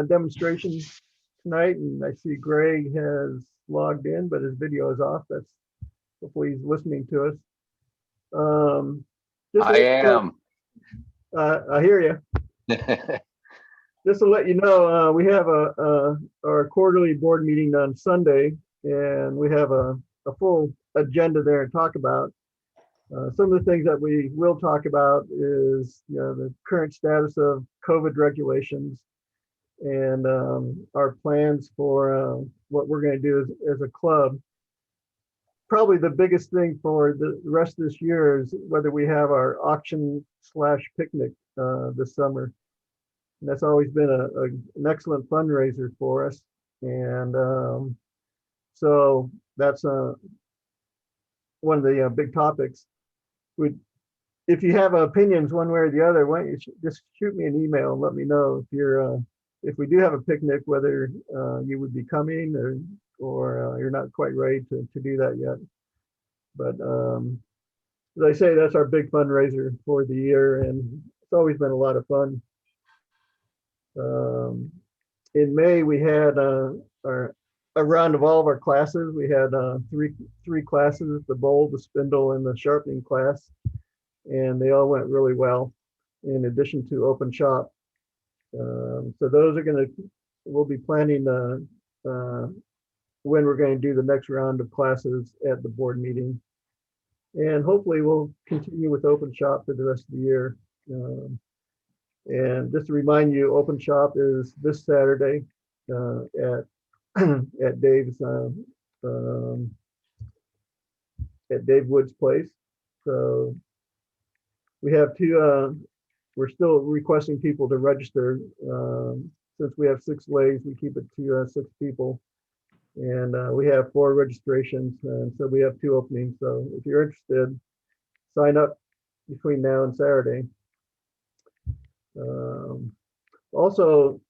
demonstration tonight, and I see Greg has logged in, but his video is off. That's hopefully he's listening to us. I am. I hear you. Just to let you know, we have our quarterly board meeting on Sunday, and we have a full agenda there to talk about. Some of the things that we will talk about is the current status of COVID regulations and our plans for what we're going to do as a club. Probably the biggest thing for the rest of this year is whether we have our auction/picnic this summer. And that's always been an excellent fundraiser for us. And so that's one of the big topics. If you have opinions one way or the other, why don't you just shoot me an email and let me know if we do have a picnic, whether you would be coming or you're not quite ready to do that yet. But as I say, that's our big fundraiser for the year, and it's always been a lot of fun. In May, we had a round of all of our classes. We had three classes: the bowl, the spindle, and the sharpening class, and they all went really well. In addition to open shop, so those are we'll be planning when we're going to do the next round of classes at the board meeting, and hopefully we'll continue with open shop for the rest of the year. And just to remind you, open shop is this Saturday at Dave's at Dave Wood's place. So we have we're still requesting people to register. Since we have 6 lays, we keep it to 6 people. And we have 4 registrations, and so we have 2 openings. So if you're interested, sign up between now and Saturday. Also,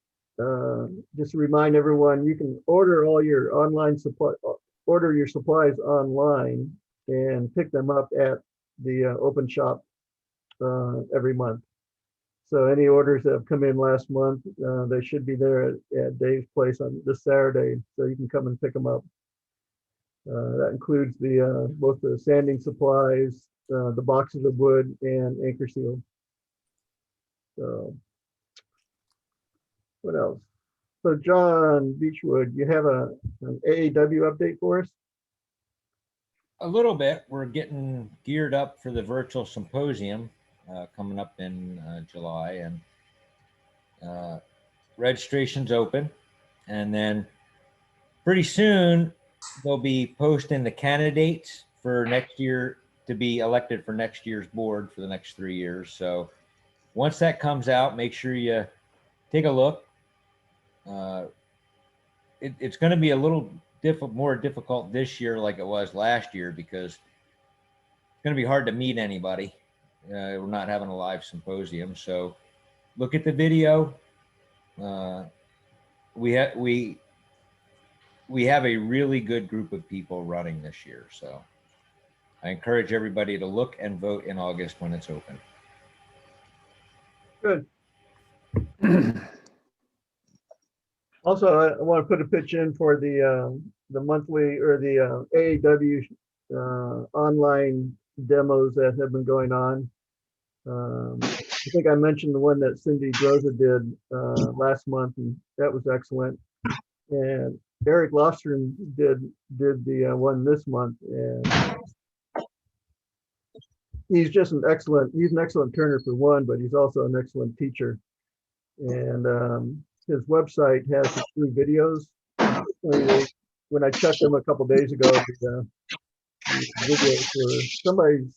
just to remind everyone, you can order all your your supplies online and pick them up at the open shop every month. So any orders that have come in last month, they should be there at Dave's place on this Saturday, so you can come and pick them up. That includes both the sanding supplies, the boxes of wood, and anchor seal. So what else? So John Beechwood, you have an AAW update for us? A little bit. We're getting geared up for the virtual symposium coming up in July, and registration's open. And then pretty soon they'll be posting the candidates for next year to be elected for next year's board for the next 3 years. So once that comes out, make sure you take a look. It's going to be a little more difficult this year like it was last year, because it's going to be hard to meet anybody. We're not having a live symposium. So look at the video. We have a really good group of people running this year. So I encourage everybody to look and vote in August when it's open. Good. Also, I want to put a pitch in for the monthly or the AAW online demos that have been going on. I think I mentioned the one that Cindy Droza did last month, and that was excellent. And Eric Lofstrom did the one this month, and he's an excellent turner for one, but he's also an excellent teacher. And his website has the 3 videos. When I checked them a couple days ago, the videos for somebody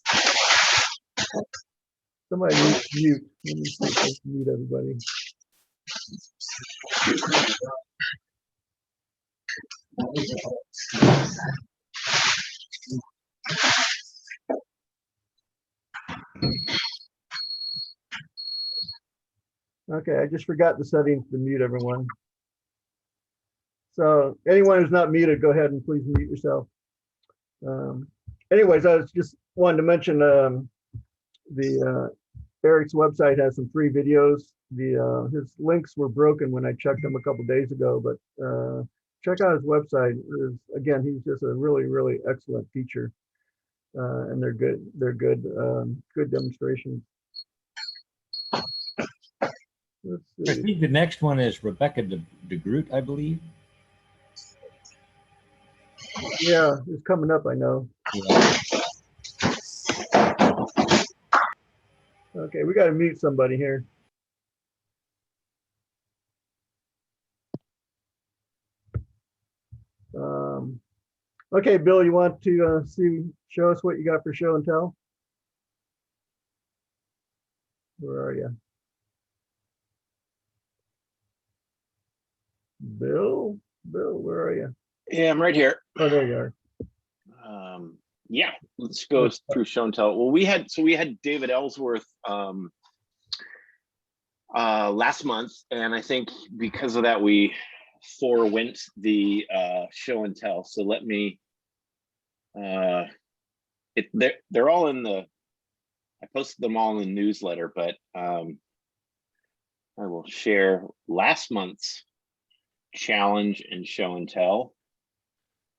needs to mute. Let me see if I can mute everybody. Okay, I just forgot the settings to mute everyone. So anyone who's not muted, go ahead and please mute yourself. Anyways, I was just wanted to mention the Eric's website has some free videos. His links were broken when I checked them a couple days ago, but check out his website. Again, he's just a really, really excellent teacher, and they're good. They're good, good demonstrations. Let's I see. think the next one is Rebecca DeGroot, I believe. Yeah, it's coming up, I know. Yeah. Okay, we got to mute somebody here. Okay, Bill, you want to show us what you got for show and tell? Where are you? Bill, where are you? Yeah, I'm right here. Oh, there you are. Yeah, let's go through show and tell. Well, we had David Ellsworth last month, and I think because of that we forewent the show and tell. So let me they're all in the, I posted them all in the newsletter, but I will share last month's challenge and show and tell.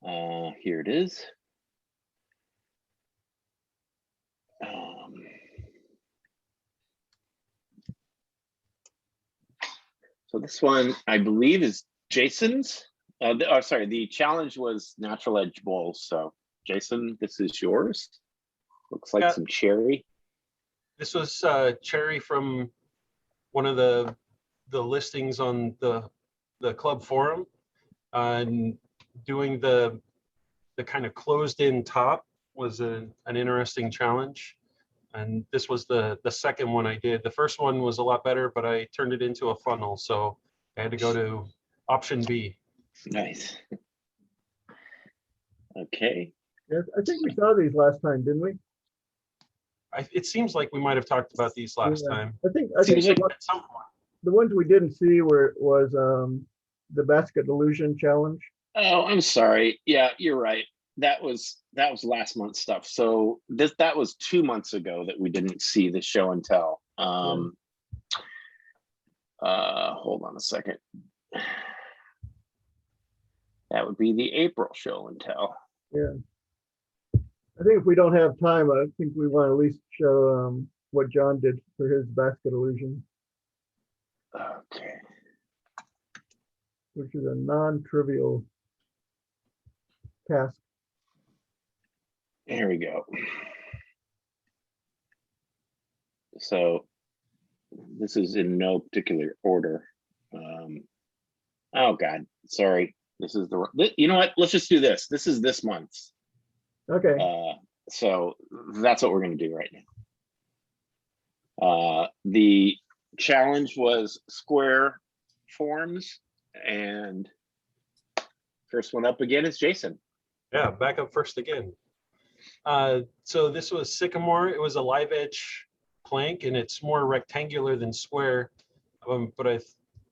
Here it is. So this one, I believe, is Jason's. Sorry, the challenge was natural edge bowls. So Jason, this is yours. Looks like some cherry. This was cherry from one of the listings on the club forum, and doing the kind of closed in top was an interesting challenge. And this was the second one I did. The first one was a lot better, but I turned it into a funnel, so I had to go to option B. Nice. Okay. Yes, I think we saw these last time, didn't we? It seems like we might have talked about these last Yeah. time. I think At some point. the ones we didn't see was the basket illusion challenge. Oh, I'm sorry. Yeah, you're right. That was last month's stuff. So that was 2 months ago that we didn't see the show and tell. Hold on a second. That would be the April show and tell. Yeah. I think if we don't have time, I think we want to at least show what John did for his basket illusion. Okay. Which is a non-trivial task. There we go. So this is in no particular order. Oh God, sorry. This is you know what? Let's just do this. This is this month's. Okay. So that's what we're going to do right now. The challenge was square forms, and first one up again is Jason. Yeah, back up first again. So this was Sycamore. It was a live edge plank, and it's more rectangular than square. But I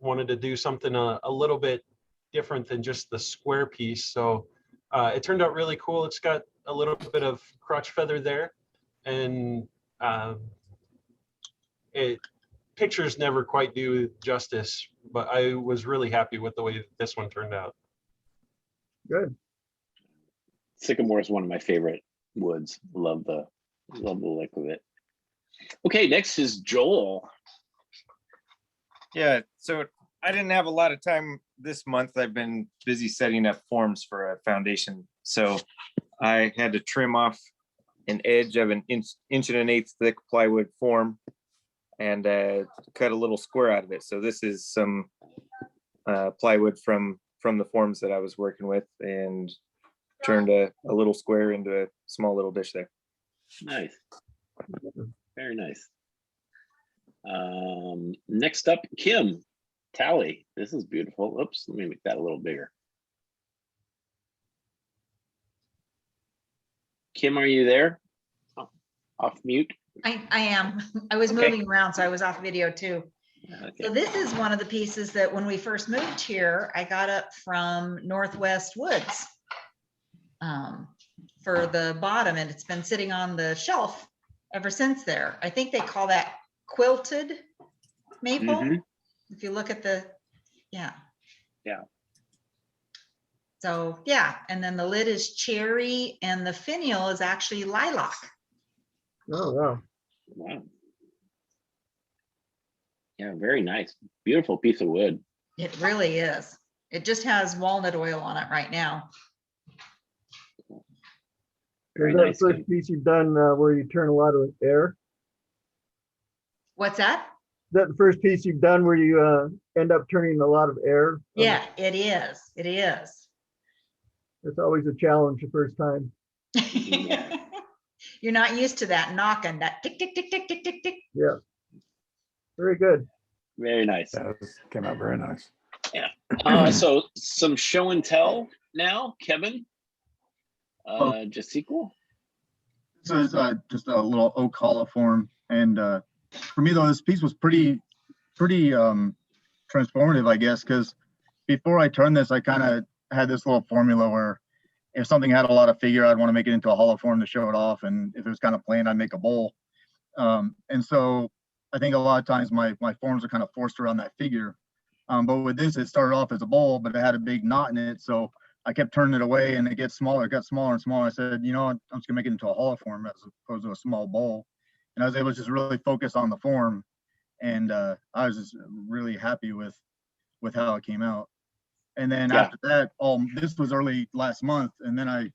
wanted to do something a little bit different than just the square piece. So it turned out really cool. It's got a little bit of crotch feather there, and pictures never quite do justice, but I was really happy with the way this one turned out. Good. Sycamore is one of my favorite woods. Love the look of it. Okay, next is Joel. Yeah, so I didn't have a lot of time this month. I've been busy setting up forms for a foundation, so I had to trim off an edge of an inch and 1/8 thick plywood form and cut a little square out of it. So this is some plywood from the forms that I was working with, and turned a little square into a small little dish there. Nice. Very nice. Next up, Kim Tally. This is beautiful. Oops, let me make that a little bigger. Kim, are you there? Oh, off mute. I am. I was Okay. moving around, so I was off video too. Okay. So this is one of the pieces that when we first moved here, I got up from Northwest Woods for the bottom, and it's been sitting on the shelf ever since there. I think they call that quilted maple. Mhm. If you look at the, yeah. Yeah. So, yeah, and then the lid is cherry and the finial is actually lilac. Oh, wow. Wow. Yeah, very nice. Beautiful piece of wood. It really is. It just has walnut oil on it right now. Very Is that the nice. first Kim. piece you've done where you turn a lot of air? What's that? Is that the first piece you've done where you end up turning a lot of air? Yeah, it is. It is. It's always a challenge the first time. Yeah. You're not used to that knocking, that tick, tick, tick, tick, tick, tick, tick. Yeah. Very good. Very nice. That came out very nice. So some show and tell now, Kevin. Just sequel. This is just a little oak hollow form, and for me though, this piece was pretty transformative, I guess, because before I turned this, I kind of had this little formula where if something had a lot of figure, I'd want to make it into a hollow form to show it off, and if it was kind of plain, I'd make a bowl. And so I think a lot of times my forms are kind of forced around that figure. But with this, it started off as a bowl, but it had a big knot in it, so I kept turning it away, and it gets smaller. It got smaller and smaller. I said, you know what, I'm just gonna make it into a hollow form as opposed to a small bowl. And I was able to just really focus on the form, and I was just really happy with how it came out. And then Yeah. after that, this was early last month, and then I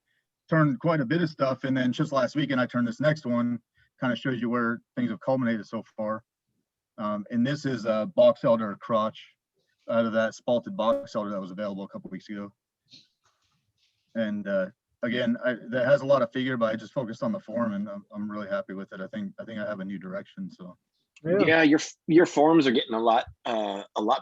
turned quite a bit of stuff, and then just last weekend I turned this next one. Kind of shows you where things have culminated so far. And this is a box elder crotch out of that spalted box elder that was available a couple weeks ago. And again, that has a lot of figure, but I just focused on the form, and I'm really happy with it. I think I have a new direction. So Yeah, your forms are getting a lot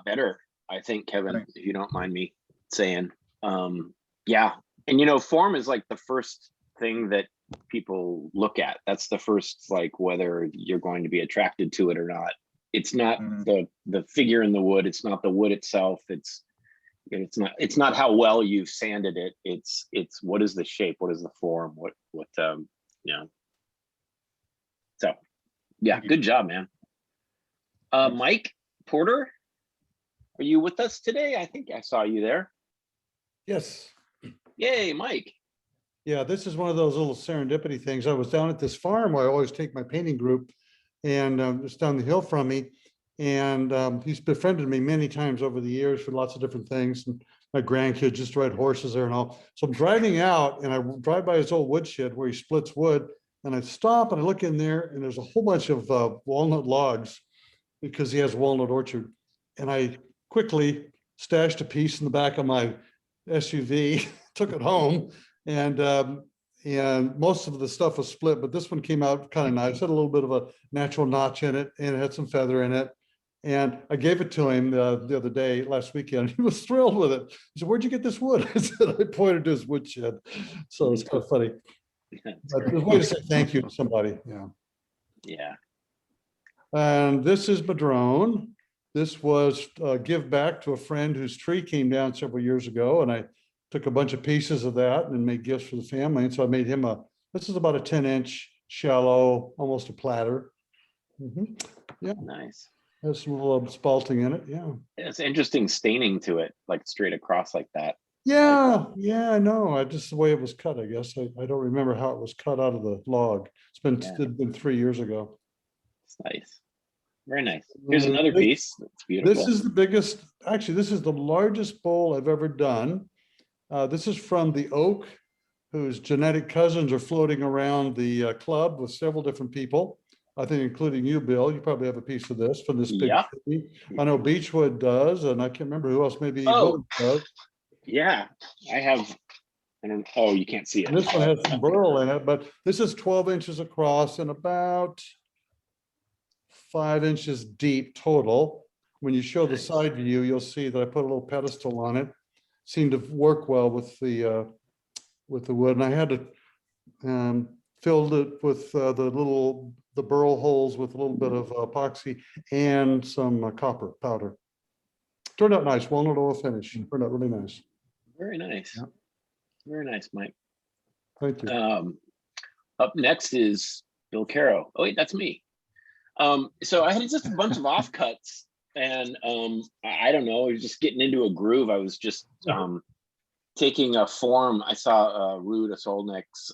better, I think, Kevin, Thanks. if you don't mind me saying. Yeah. And you know, form is like the first thing that people look at. That's the first, like, whether you're going to be attracted to it or not. It's not the figure in the wood, it's not the wood itself, it's not how well you've sanded it, it's what is the shape, what is the form, what you know. So yeah, good job, man. Mike Porter, are you with us today? I think I saw you there. Yes. Yay, Mike. Yeah, this is one of those little serendipity things. I was down at this farm where I always take my painting group, and it's down the hill from me. And he's befriended me many times over the years for lots of different things. And my grandkids just ride horses there and all. So I'm driving out, and I drive by his old woodshed where he splits wood. And I stop and I look in there, and there's a whole bunch of walnut logs because he has a walnut orchard. And I quickly stashed a piece in the back of my SUV, took it home, and most of the stuff was split, but this one came out kind of nice. It had a little bit of a natural notch in it, and it had some feather in it. And I gave it to him the other day, last weekend. He was thrilled with it. He said, "Where'd you get this wood?" I said, "I pointed to his woodshed." So it's kind of funny. But there's a way to say thank you to somebody. Yeah. Yeah. And this is Madrone. This was a give back to a friend whose tree came down several years ago, and I took a bunch of pieces of that and made gifts for the family. And so I made him this is about a 10-inch shallow, almost a platter. Yeah. Nice. Has some little spalting in it. Yeah. It's interesting staining to it, like straight across like that. Yeah. Yeah, I know. I just the way it was cut, I guess. I don't remember how it was cut out of the log. It's been 3 years ago. It's nice. Very nice. Here's another piece. That's beautiful. This is the biggest, actually, this is the largest bowl I've ever done. This is from the oak, whose genetic cousins are floating around the club with several different people. I think including you, Bill. You probably have a piece of this from this big tree. I know Beechwood does, and I can't remember who else. Maybe Willard does. Yeah, I have. Oh, you can't see it. And this one has some burl in it, but this is 12 inches across and about 5 inches deep total. When you show the side view, you'll see that I put a little pedestal on it. Seemed to work well with the wood, and I had to filled it with the burl holes with a little bit of epoxy and some copper powder. Turned out nice, walnut oil finish. Turned out really nice. Very nice. Yeah. Very nice, Mike. Thank you. Up next is Bill Caro. Oh wait, that's me. So I had just a bunch of offcuts, and I don't know, I was just getting into a groove. I was just taking a form. I saw Ruud Solnik's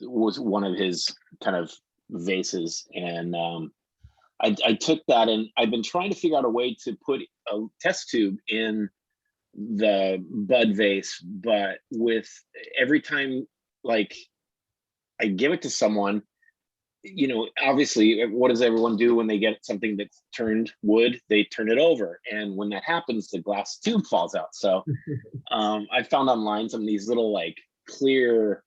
was one of his kind of vases, and I took that, and I've been trying to figure out a way to put a test tube in the bud vase, but with every time like I give it to someone, you know, obviously, what does everyone do when they get something that's turned wood? They turn it over, and when that happens, the glass tube falls out. So I found online some of these little like clear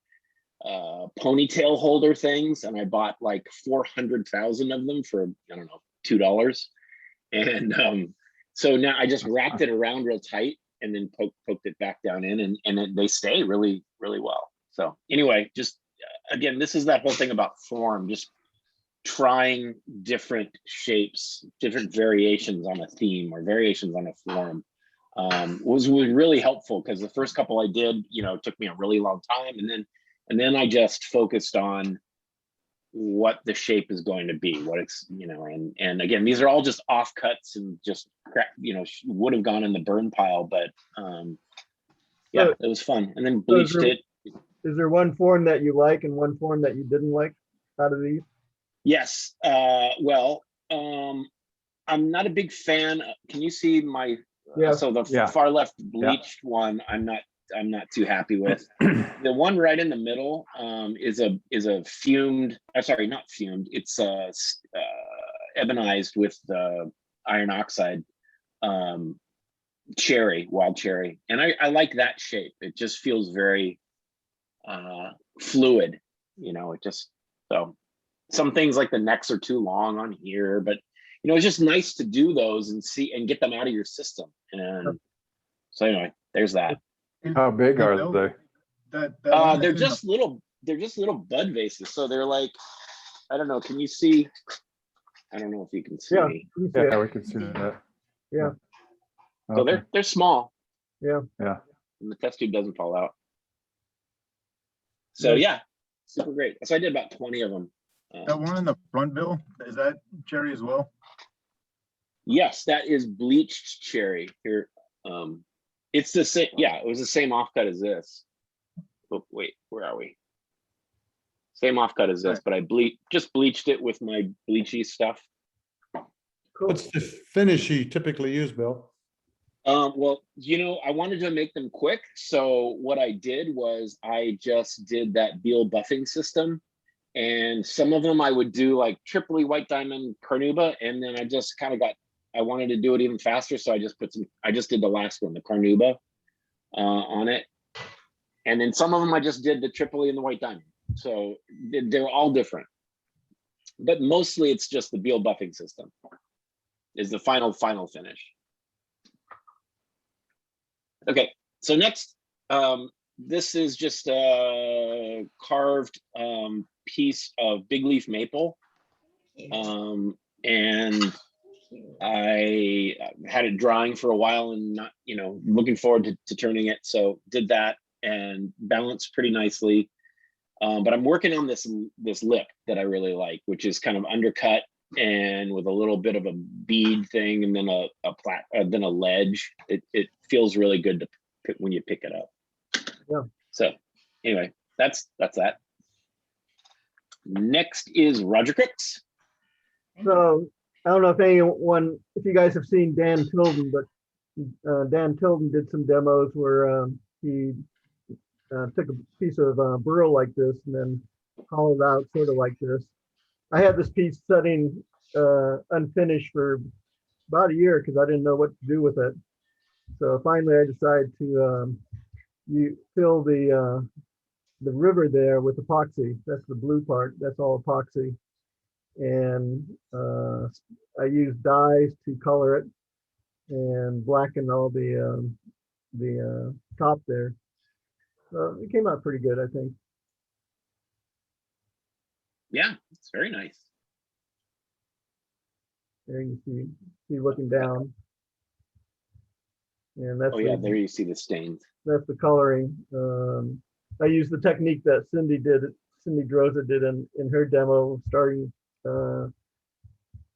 ponytail holder things, and I bought like 400,000 of them for, I don't know, $2. And so now I just wrapped it around real tight and then poked it back down in, and they stay really, really well. So anyway, just again, this is that whole thing about form, just trying different shapes, different variations on a theme or variations on a form. Was really helpful, because the first couple I did, you know, it took me a really long time, and then I just focused on what the shape is going to be, what it's, you know, and again, these are all just offcuts and just, you know, would have gone in the burn pile, but yeah, it was fun. And then bleached it. Is there one form that you like and one form that you didn't like out of these? Yes. Well, I'm not a big fan. Can you see my? Yeah. So the far left bleached one, I'm not too happy with. The one right in the middle is a fumed. Sorry, not fumed. It's ebonized with the iron oxide cherry, wild cherry, and I like that shape. It just feels very fluid, you know. It just, so some things like the necks are too long on here, but you know, it's just nice to do those and see and get them out of your system. And so anyway, there's that. How big are they? They're just little bud vases, so they're like, I don't know, can you see? I don't know if you can see. Yeah, we can see that. Yeah. So Okay. they're small. Yeah. Yeah. And the test tube doesn't fall out. So yeah, super great. So I did about 20 of them. That one in the front, Bill, is that cherry as well? Yes, that is bleached cherry here. It's the same. Yeah, it was the same offcut as this. Oh, wait, where are we? Same offcut as this, but I just bleached it with my bleachy stuff. Cool. What's the finish you typically use, Bill? Well, you know, I wanted to make them quick, so what I did was I just did that Beal buffing system, and some of them I would do like Tripoli, White Diamond, Carnauba, and then I just kind of I wanted to do it even faster, so I just did the last one, the Carnauba, on it, and then some of them I just did the Tripoli and the White Diamond. So they're all different, but mostly it's just the Beal buffing system is the final finish. Okay, so next, this is just a carved piece of big leaf maple, and I had it drying for a while and not, you know, looking forward to turning it. So did that and balanced pretty nicely. But I'm working on this lip that I really like, which is kind of undercut and with a little bit of a bead thing, and then then a ledge. It feels really good to pick when you pick it up. Yeah. So anyway, that's that. Next is Roger Crooks. So I don't know if you guys have seen Dan Tilden, but Dan Tilden did some demos where he took a piece of burl like this and then hollowed out sort of like this. I had this piece sitting unfinished for about a year because I didn't know what to do with it. So finally I decided to fill the river there with epoxy. That's the blue part. That's all epoxy. And I used dyes to color it and blacken all the top there. So it came out pretty good, I think. Yeah, it's very nice. There you see looking down. And that's There you see the stains. That's the coloring. I used the technique that Cindy Droza did in her demo, starting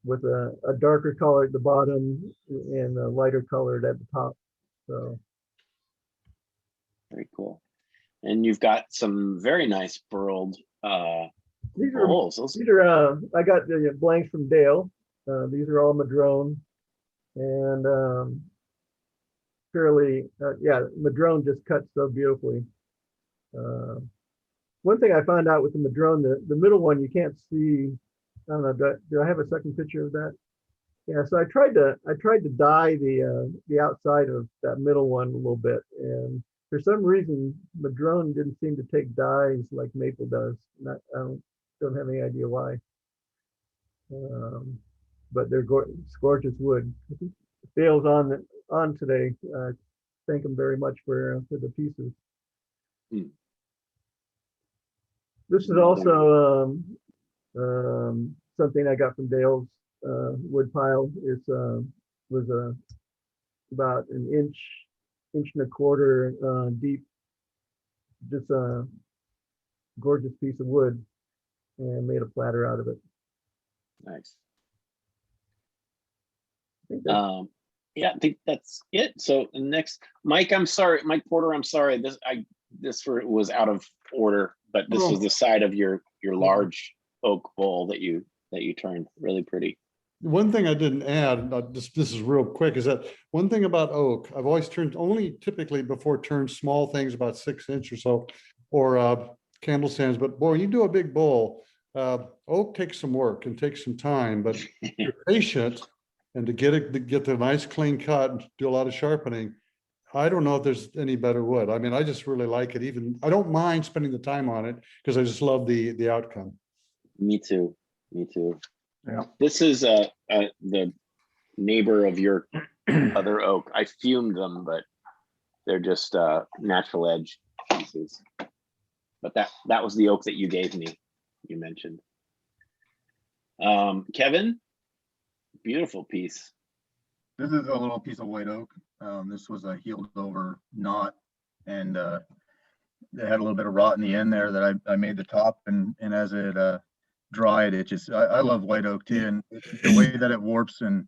with a darker color at the bottom and a lighter colored at the top. So Very cool. And you've got some very nice burled these are bowls. I got the blanks from Dale. These are all madrone, and fairly madrone just cuts so beautifully. One thing I found out with the madrone, the middle one you can't see. I don't know. Do I have a second picture of that? Yeah. So I tried to dye the outside of that middle one a little bit, and for some reason madrone didn't seem to take dyes like maple does. I don't have any idea why. But they're gorgeous wood. Dale's on today. Thank him very much for the pieces. Hmm. This is also something I got from Dale's wood pile. It was about an inch and a quarter deep. Just a gorgeous piece of wood, and made a platter out of it. Nice. I think that's Yeah, I think that's it. So next, Mike, I'm sorry, Mike Porter, I'm sorry. This was out of order, but this was the side of your large oak bowl that you turned really pretty. One thing I didn't add, this is real quick, is that one thing about oak, I've always turned only typically before turned small things about 6 inch or so, or candle stands. But boy, you do a big bowl, oak takes some work and takes some time, but if you're patient and to get the nice clean cut and do a lot of sharpening, I don't know if there's any better wood. I mean, I just really like it. Even I don't mind spending the time on it because I just love the outcome. Me too. Me too. Yeah. This is the neighbor of your other oak. I fumed them, but they're just natural edge pieces. But that was the oak that you gave me. You mentioned. Kevin, beautiful piece. This is a little piece of white oak. This was a healed over knot, and it had a little bit of rot in the end there that I made the top, and as it dried, it just I love white oak too, and the way that it warps, and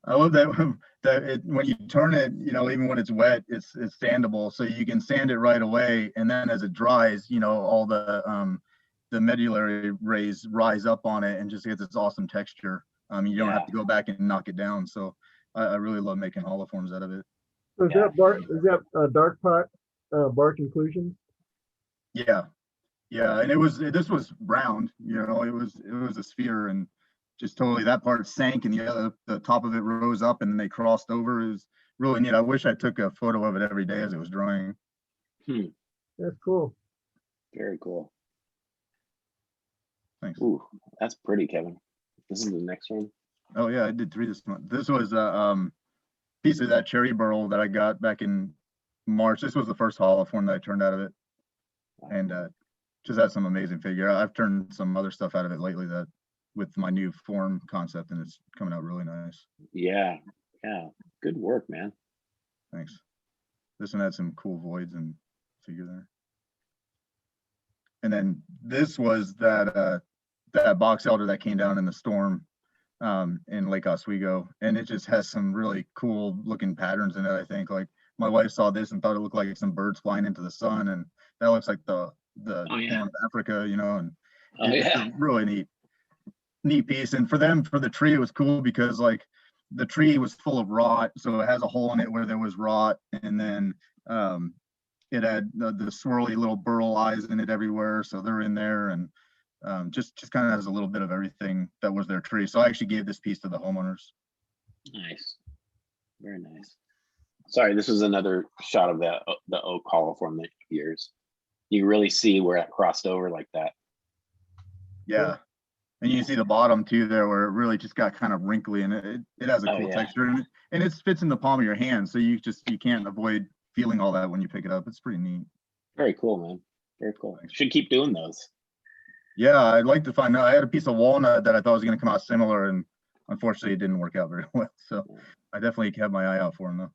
I love that when you turn it, even when it's wet, it's sandable, so you can sand it right away, and then as it dries, all the medullary rays rise up on it and just gets this awesome texture. You don't have to go back and knock it down. So I really love making hollow forms out of it. So is that bark? Is that dark bark inclusion? Yeah, and this was round. It was a sphere, and just totally that part sank, and the top of it rose up, and then they crossed over. It was really neat. I wish I took a photo of it every day as it was drying. That's cool. Very cool. Thanks. Ooh, that's pretty, Kevin. This is the next one. Oh yeah, I did 3 this month. This was a piece of that cherry burl that I got back in March. This was the first hollow form that I turned out of it, and just had some amazing figure. I've turned some other stuff out of it lately that with my new form concept, and it's coming out really nice. Yeah, good work, man. Thanks. This one had some cool voids and figure there. And then this was that box elder that came down in the storm in Lake Oswego, and it just has some really cool looking patterns in it. I think like my wife saw this and thought it looked like some birds flying into the sun, and that looks like the Horn of Africa, and it's a really neat piece. And for the tree, it was cool because like the tree was full of rot, so it has a hole in it where there was rot, and then it had the swirly little burl eyes in it everywhere, so they're in there, and just kind of has a little bit of everything that was their tree. So I actually gave this piece to the homeowners. Nice, very nice. Sorry, this is another shot of the oak hollow form that yours. You really see where it crossed over like that. Yeah, and you can see the bottom too there, where it really just got kind of wrinkly, and it has a cool texture, and it fits in the palm of your hand, so you can't avoid feeling all that when you pick it up. It's pretty neat. Very cool, man. Very cool. Should keep doing those. Yeah, I'd like to find out. I had a piece of walnut that I thought was going to come out similar, and unfortunately it didn't work out very well. So I definitely have my eye out for them though.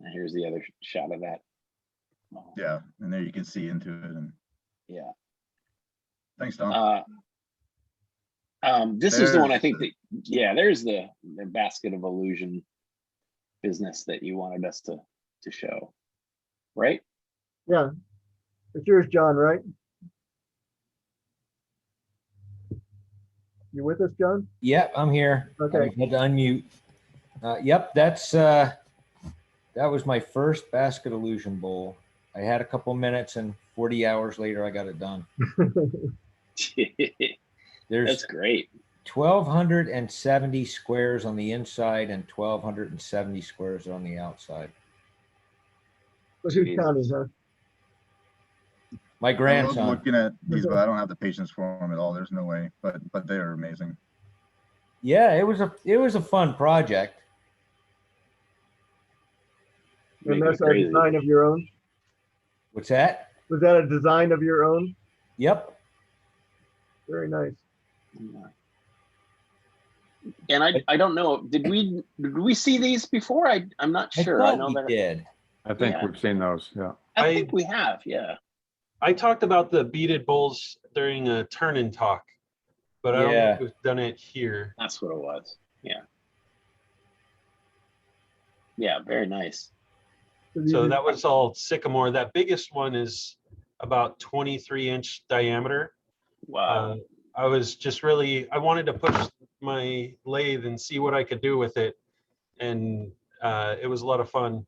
And here's the other shot of that. Yeah, and there you can see into it, and yeah. Thanks, Tom. This is the one I There's think that, yeah, there's the basket of illusion business that you wanted us to show, right? Yeah, it's yours, John, right? You with us, John? Yep, I'm here. Okay. I had to unmute. Yep, that was my first basket illusion bowl. I had a couple minutes and 40 hours later, I got it done. There's That's great. 1,270 squares on the inside and 1,270 squares on the outside. But who's Jesus. counting, huh? My I love grandson. looking at these, but I don't have the patience for them at all. There's no way, but they are amazing. Yeah, it was a fun project. And Make me that's a crazy. design of your own? What's that? Was that a design of your own? Yep. Very nice. And I don't know, did we see these before? I'm not I sure. I thought know we that did. I think Yeah. we've seen those, yeah. I think we have, yeah. I talked about the beaded bowls during a turn-in talk, but I don't Yeah. think we've done it here. That's what it was. Yeah. Yeah, very nice. So that was all sycamore. That biggest one is about 23-inch diameter. Wow. I was just really, I wanted to push my lathe and see what I could do with it. And it was a lot of fun.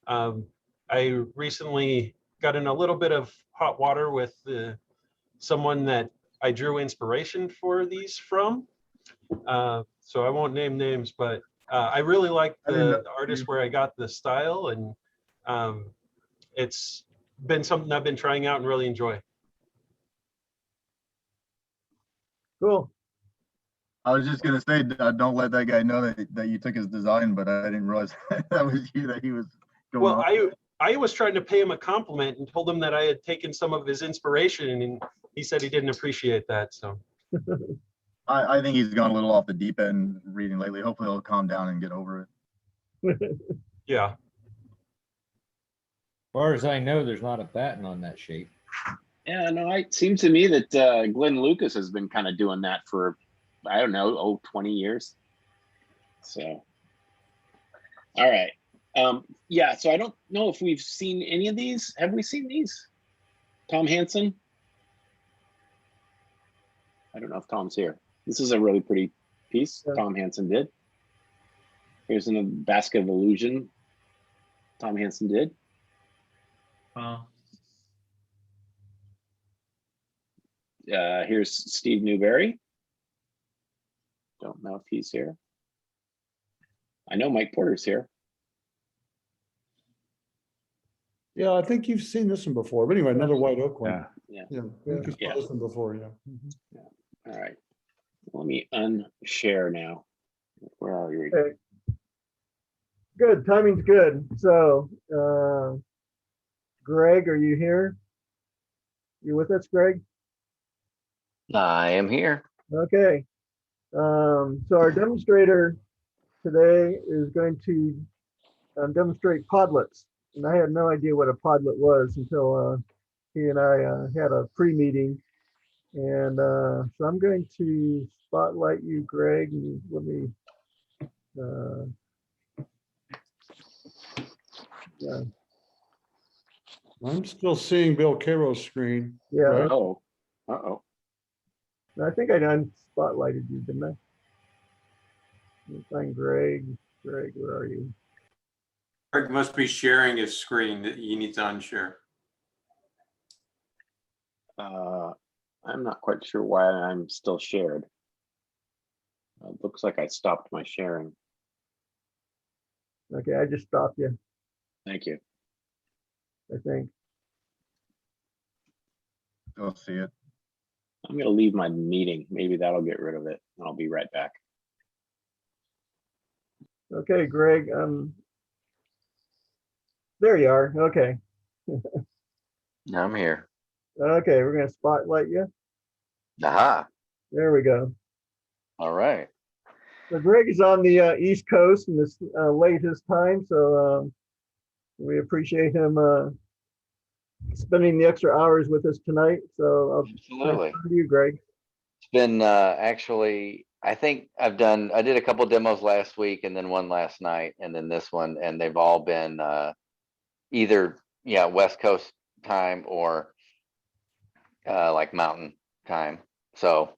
I recently got in a little bit of hot water with someone that I drew inspiration for these from. So I won't name names, but I really like the artist where I got the style, and it's been something I've been trying out and really enjoy. Cool. I was just gonna say, don't let that guy know that you took his design, but I didn't realize that was you, that he was going Well, off. I was trying to pay him a compliment and told him that I had taken some of his inspiration, and he said he didn't appreciate that. So I think he's gone a little off the deep end reading lately. Hopefully he'll calm down and get over it. yeah. As far as I know, there's not a patent on that shape. Yeah, no, it seems to me that Glenn Lucas has been kind of doing that for, I don't know, 20 years. So, all right. Yeah, so I don't know if we've seen any of these. Have we seen these? Tom Hansen? I don't know if Tom's here. This is a really pretty piece Tom Hansen did. Here's a basket of illusion Tom Hansen did. Here's Steve Newberry. Don't know if he's here. I know Mike Porter's here. Yeah, I think you've seen this one before, but anyway, another white oak one. Yeah. Yeah, I think you Yeah. saw this one before, yeah. Mhm. All right. Let me unshare now. Where are you? Okay. Good, timing's good. So, Greg, are you here? You with us, Greg? I am here. Okay. So our demonstrator today is going to demonstrate podlets. And I had no idea what a podlet was until he and I had a pre-meeting. And so I'm going to spotlight you, Greg. And let me, yeah. I'm still seeing Bill Caro's screen. Yeah, right? Oh, uh-oh. I think I done spotlighted you, didn't I? Let me find Greg. Greg, where are you? Greg must be sharing his screen that you need to unshare. I'm not quite sure why I'm still shared. It looks like I stopped my sharing. Okay, I just stopped you, Thank you. I think. Go see it. I'm going to leave my meeting. Maybe that'll get rid of it. I'll be right back. Okay, Greg, there you are. Okay. I'm here. Okay, we're gonna spotlight you. Aha. There we go. All right. So Greg is on the East Coast and it's late his time, so we appreciate him spending the extra hours with us tonight. So I'll Absolutely. turn to you, Greg. It's been actually, I think I did a couple demos last week and then one last night and then this one, and they've all been either, yeah, West Coast time or like mountain time. So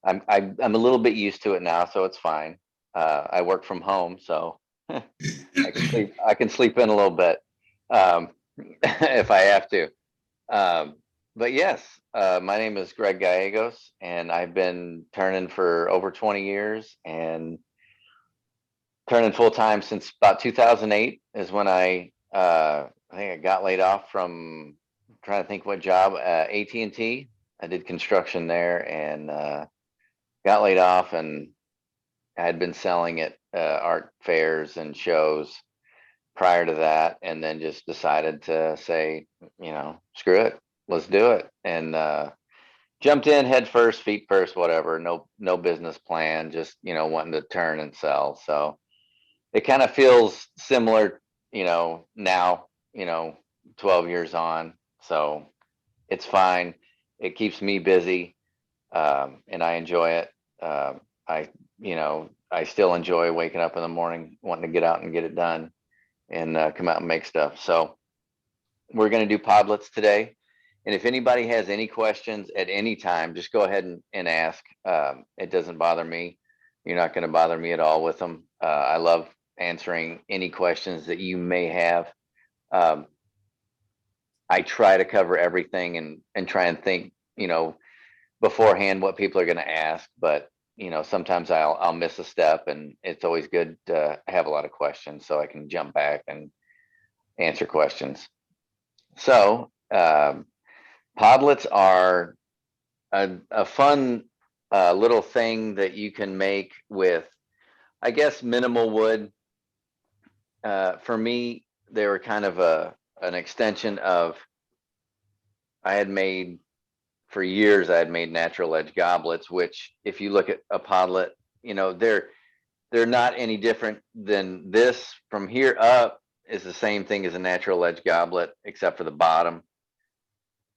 I'm a little bit used to it now, so it's fine. I work from home, so I can sleep in a little bit if I have to. But yes, my name is Greg Gallegos, and I've been turning for over 20 years and turning full time since about 2008 is when I think I got laid off from, I'm trying to think what job, AT&T. I did construction there and got laid off, and I had been selling at art fairs and shows prior to that, and then just decided to say, screw it, let's do it. And jumped in head first, feet first, whatever. No business plan, just wanting to turn and sell. So it kind of feels similar, now, 12 years on. So it's fine. It keeps me busy, and I enjoy it. I still enjoy waking up in the morning, wanting to get out and get it done and come out and make stuff. So we're going to do Podlets today. And if anybody has any questions at any time, just go ahead and ask. It doesn't bother me. You're not going to bother me at all with them. I love answering any questions that you may have. I try to cover everything and try and think, beforehand what people are going to ask, but sometimes I'll miss a step, and it's always good to have a lot of questions so I can jump back and answer questions. So Podlets are a fun little thing that you can make with, I guess, minimal wood. For me, they were kind of an extension of, for years I had made natural edge goblets, which if you look at a Podlet, they're not any different than this. From here up is the same thing as a natural edge goblet, except for the bottom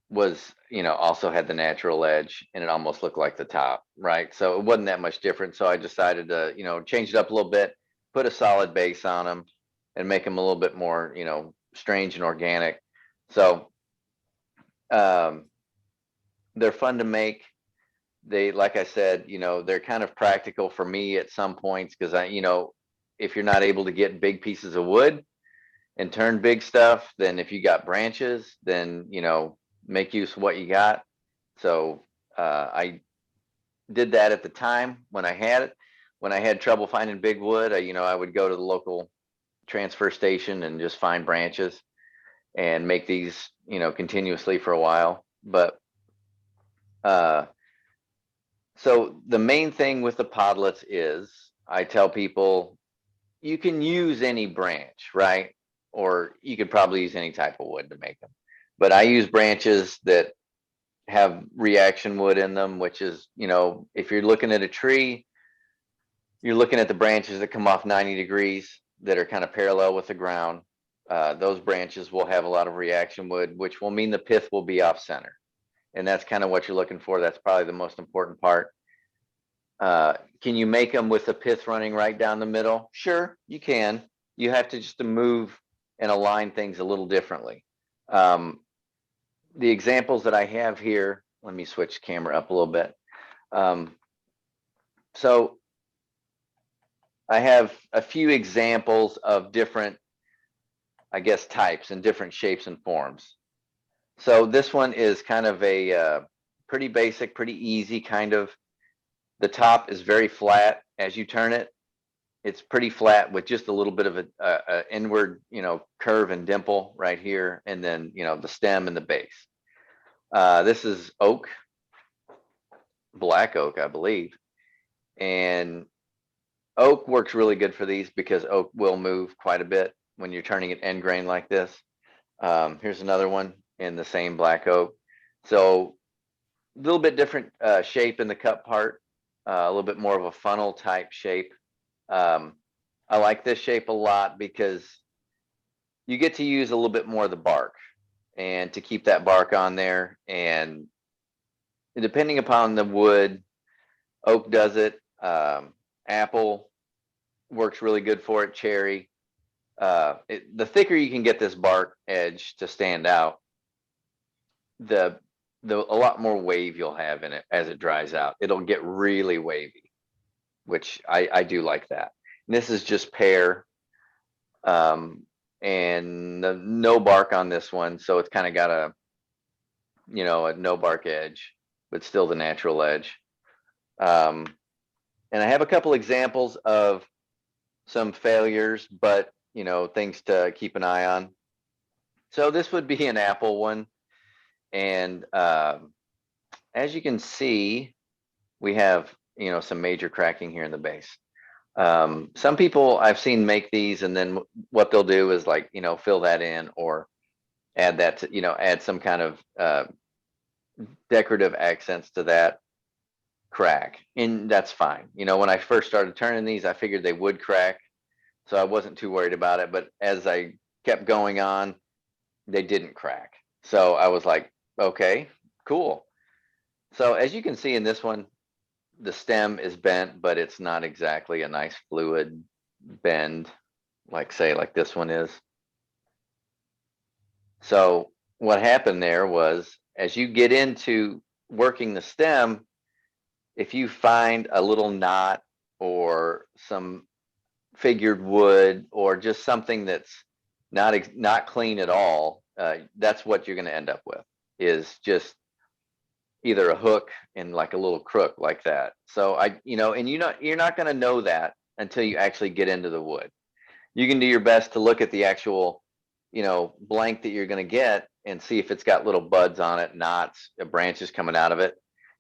was, also had the natural edge, and it almost looked like the top, right? So it wasn't that much different. So I decided to, change it up a little bit, put a solid base on them and make them a little bit more, strange and organic. So they're fun to make. They, like I said, they're kind of practical for me at some points, because if you're not able to get big pieces of wood and turn big stuff, then if you got branches, then, make use of what you got. So I did that at the time when I had it. When I had trouble finding big wood, I would go to the local transfer station and just find branches and make these, continuously for a while. But so the main thing with the Podlets is, I tell people, you can use any branch, right? Or you could probably use any type of wood to make them. But I use branches that have reaction wood in them, which is, if you're looking at a tree, you're looking at the branches that come off 90 degrees that are kind of parallel with the ground. Those branches will have a lot of reaction wood, which will mean the pith will be off center. And that's kind of what you're looking for. That's probably the most important part. Can you make them with the pith running right down the middle? Sure, you can. You have to just move and align things a little differently. The examples that I have here, let me switch camera up a little bit. So I have a few examples of different, I guess, types and different shapes and forms. So this one is kind of a pretty basic, pretty easy kind of. The top is very flat. As you turn it, it's pretty flat with just a little bit of a inward, curve and dimple right here. And then, the stem and the base. This is oak, black oak, I believe. And oak works really good for these because oak will move quite a bit when you're turning it end grain like this. Here's another one in the same black oak. So a little bit different shape in the cup part, a little bit more of a funnel type shape. I like this shape a lot because you get to use a little bit more of the bark. and to keep that bark on there. And depending upon the wood, oak does it, apple works really good for it, cherry. The thicker you can get this bark edge to stand out, the a lot more wave you'll have in it as it dries out. It'll get really wavy, which I do like that. And this is just pear, and no bark on this one, so it's kind of got a, you know, a no bark edge, but still the natural edge. And I have a couple examples of some failures, but you know, things to keep an eye on. So this would be an apple one. And as you can see, we have, you know, some major cracking here in the base. Some people I've seen make these, and then what they'll do is, like, you know, fill that in or add that to, you know, add some kind of decorative accents to that crack. And that's fine. You know, when I first started turning these, I figured they would crack, so I wasn't too worried about it. But as I kept going on, they didn't crack. So I was like, okay, cool. So as you can see in this one, the stem is bent, but it's not exactly a nice fluid bend, like say like this one is. So what happened there was, as you get into working the stem, if you find a little knot or some figured wood or just something that's not clean at all, that's what you're going to end up with, is just either a hook and like a little crook like that. So you know, and you're not going to know that until you actually get into the wood. You can do your best to look at the actual, you know, blank that you're going to get and see if it's got little buds on it, knots, branches coming out of it.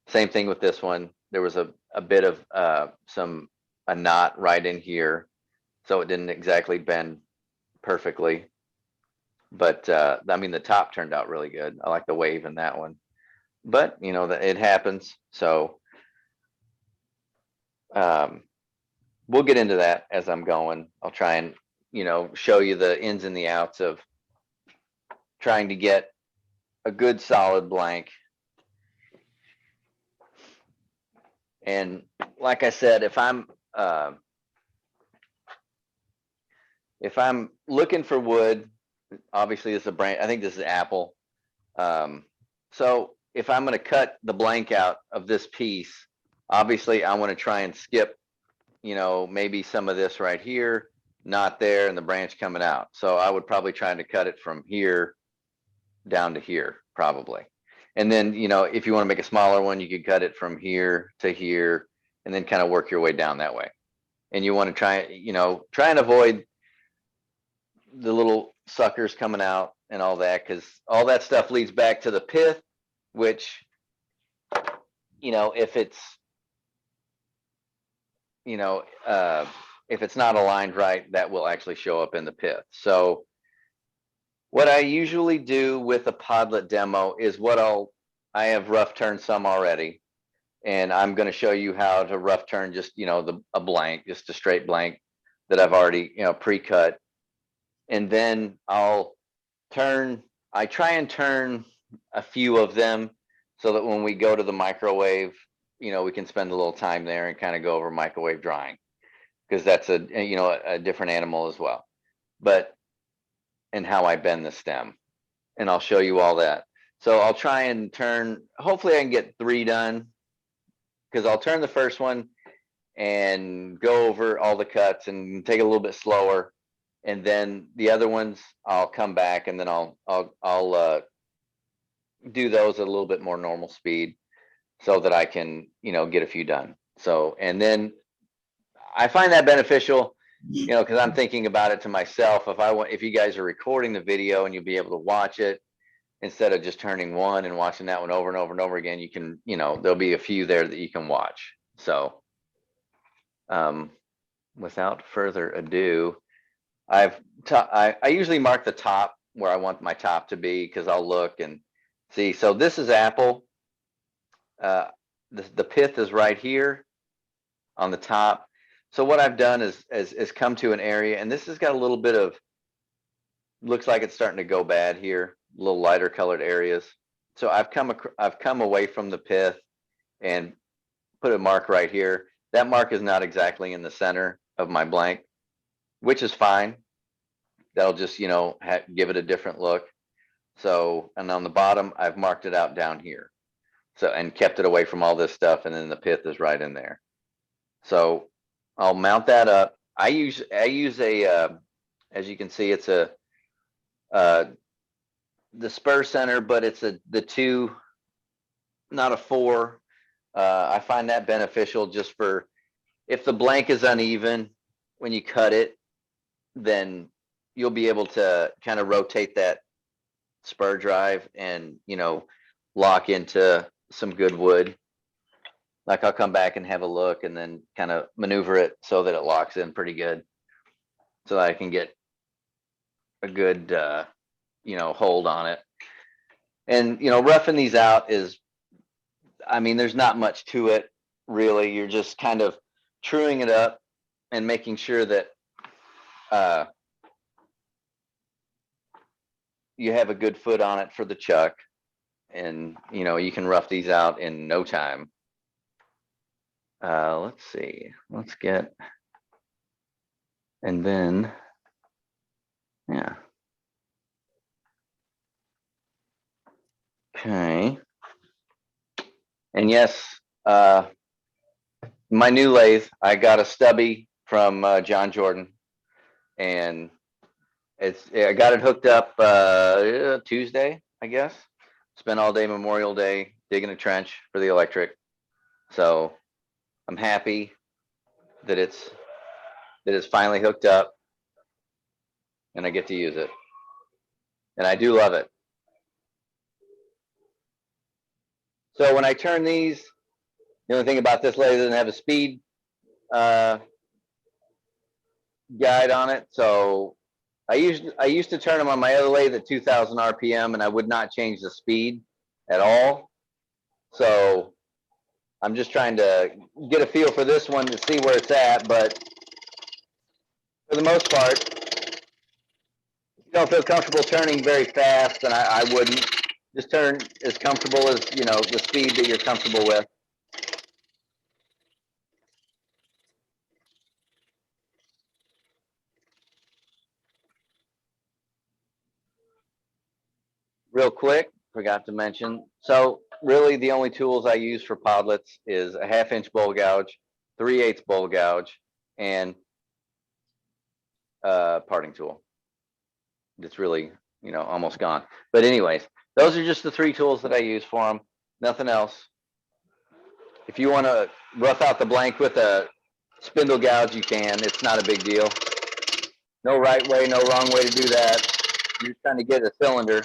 Same thing with this one. There was a bit of a knot right in here, so it didn't exactly bend perfectly. But I mean, the top turned out really good. I like the wave in that one. But you know, it happens. So we'll get into that as I'm going. I'll try and, you know, show you the ins and the outs of trying to get a good solid blank. And like I said, if I'm looking for wood, obviously this is a branch. I think this is apple. So if I'm going to cut the blank out of this piece, obviously I want to try and skip, you know, maybe some of this right here, not there, and the branch coming out. So I would probably try to cut it from here down to here, probably. And then, you know, if you want to make a smaller one, you could cut it from here to here and then kind of work your way down that way. And you want to try, you know, try and avoid the little suckers coming out and all that, because all that stuff leads back to the pith, which, you know, if it's, you know, if it's not aligned right, that will actually show up in the pith. So what I usually do with a Podlet demo is I have rough turned some already, and I'm going to show you how to rough turn just, you know, a blank, just a straight blank that I've already, you know, pre-cut. And then I try and turn a few of them so that when we go to the microwave, you know, we can spend a little time there and kind of go over microwave drying, because that's you know, a different animal as well. And how I bend the stem, and I'll show you all that. So I'll try and turn, hopefully I can get 3 done, because I'll turn the first one and go over all the cuts and take it a little bit slower. And then the other ones, I'll come back and then I'll do those at a little bit more normal speed so that I can, you know, get a few done. So, and then I find that beneficial, you know, because I'm thinking about it to myself. If you guys are recording the video and you'll be able to watch it instead of just turning one and watching that one over and over and over again, you can, you know, there'll be a few there that you can watch. So without further ado, I usually mark the top where I want my top to be, because I'll look and see. So this is apple. The pith is right here on the top. So what I've done is come to an area, and this has got a little bit of, looks like it's starting to go bad here. little lighter colored areas. So I've come away from the pith and put a mark right here. That mark is not exactly in the center of my blank, which is fine. That'll just, you know, give it a different look. So, and on the bottom, I've marked it out down here. So, and kept it away from all this stuff. And then the pith is right in there. So I'll mount that up. I use a, as you can see, it's a, the spur center, but it's the 2, not a 4. I find that beneficial just for if the blank is uneven when you cut it, then you'll be able to kind of rotate that spur drive and, you know, lock into some good wood. Like I'll come back and have a look and then kind of maneuver it so that it locks in pretty good so that I can get a good, you know, hold on it. And, you know, roughing these out is, I mean, there's not much to it really. You're just kind of truing it up and making sure that you have a good foot on it for the chuck. And, you know, you can rough these out in no time. Let's see, let's get, and then, yeah. Okay. And yes, my new lathe, I got a stubby from John Jordan, and I got it hooked up Tuesday, I guess. Spent all day Memorial Day digging a trench for the electric. So I'm happy that it's finally hooked up and I get to use it. And I do love it. So when I turn these, the only thing about this lathe doesn't have a speed guide on it. So I used to turn them on my other lathe at 2,000 RPM and I would not change the speed at all. So I'm just trying to get a feel for this one to see where it's at, but for the most part, you don't feel comfortable turning very fast, and I wouldn't. Just turn as comfortable as, you know, the speed that you're comfortable with. Real quick, forgot to mention. So really the only tools I use for Podlets is a 1/2 inch bowl gouge, 3/8 bowl gouge, and parting tool. It's really, you know, almost gone. But anyways, those are just the 3 tools that I use for them. Nothing else. If you want to rough out the blank with a spindle gouge, you can. It's not a big deal. No right way, no wrong way to do that. You're just trying to get a cylinder.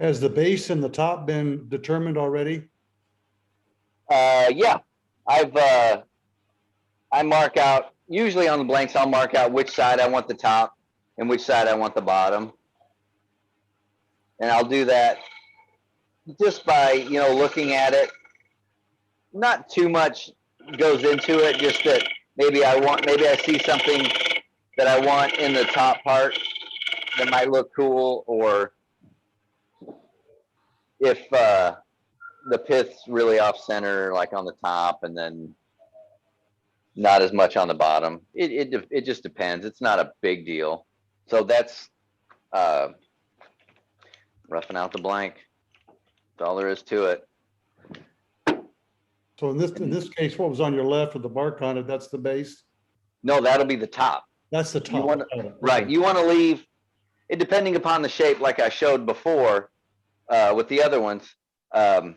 Has the base and the top been determined already? Yeah, I mark out, usually on the blanks, I'll mark out which side I want the top and which side I want the bottom. And I'll do that just by, you know, looking at it. Not too much goes into it, just that maybe I see something that I want in the top part that might look cool, or if the pith's really off center, like on the top, and then not as much on the bottom. It just depends. It's not a big deal. So that's roughing out the blank. That's all there is to it. So in this case, what was on your left with the bark on it, that's the base? No, that'll be the top. That's the top. Right. You want to leave it, depending upon the shape, like I showed before with the other ones. I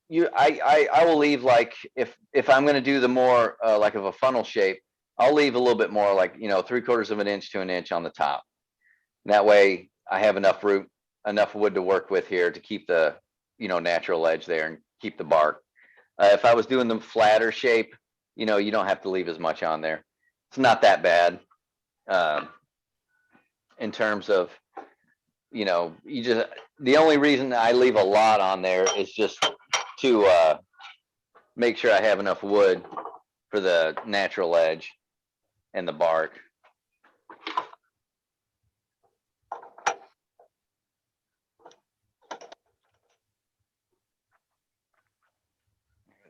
will leave, like, if I'm going to do the more like of a funnel shape, I'll leave a little bit more, like, you know, 3/4 of an inch to an inch on the top. And that way I have enough wood to work with here to keep the, you know, natural edge there and keep the bark. If I was doing the flatter shape, you know, you don't have to leave as much on there. It's not that bad. In terms of, you know, the only reason I leave a lot on there is just to make sure I have enough wood for the natural edge and the bark.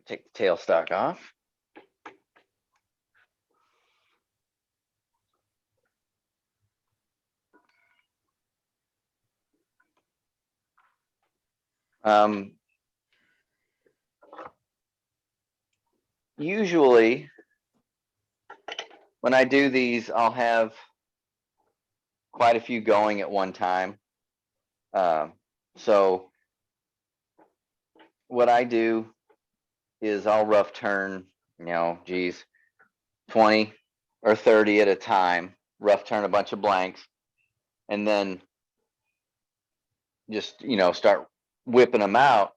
Take the tailstock off. Usually when I do these, I'll have quite a few going at one time. So what I do is I'll rough turn, you know, geez, 20 or 30 at a time, rough turn a bunch of blanks, and then just, you know, start whipping them out.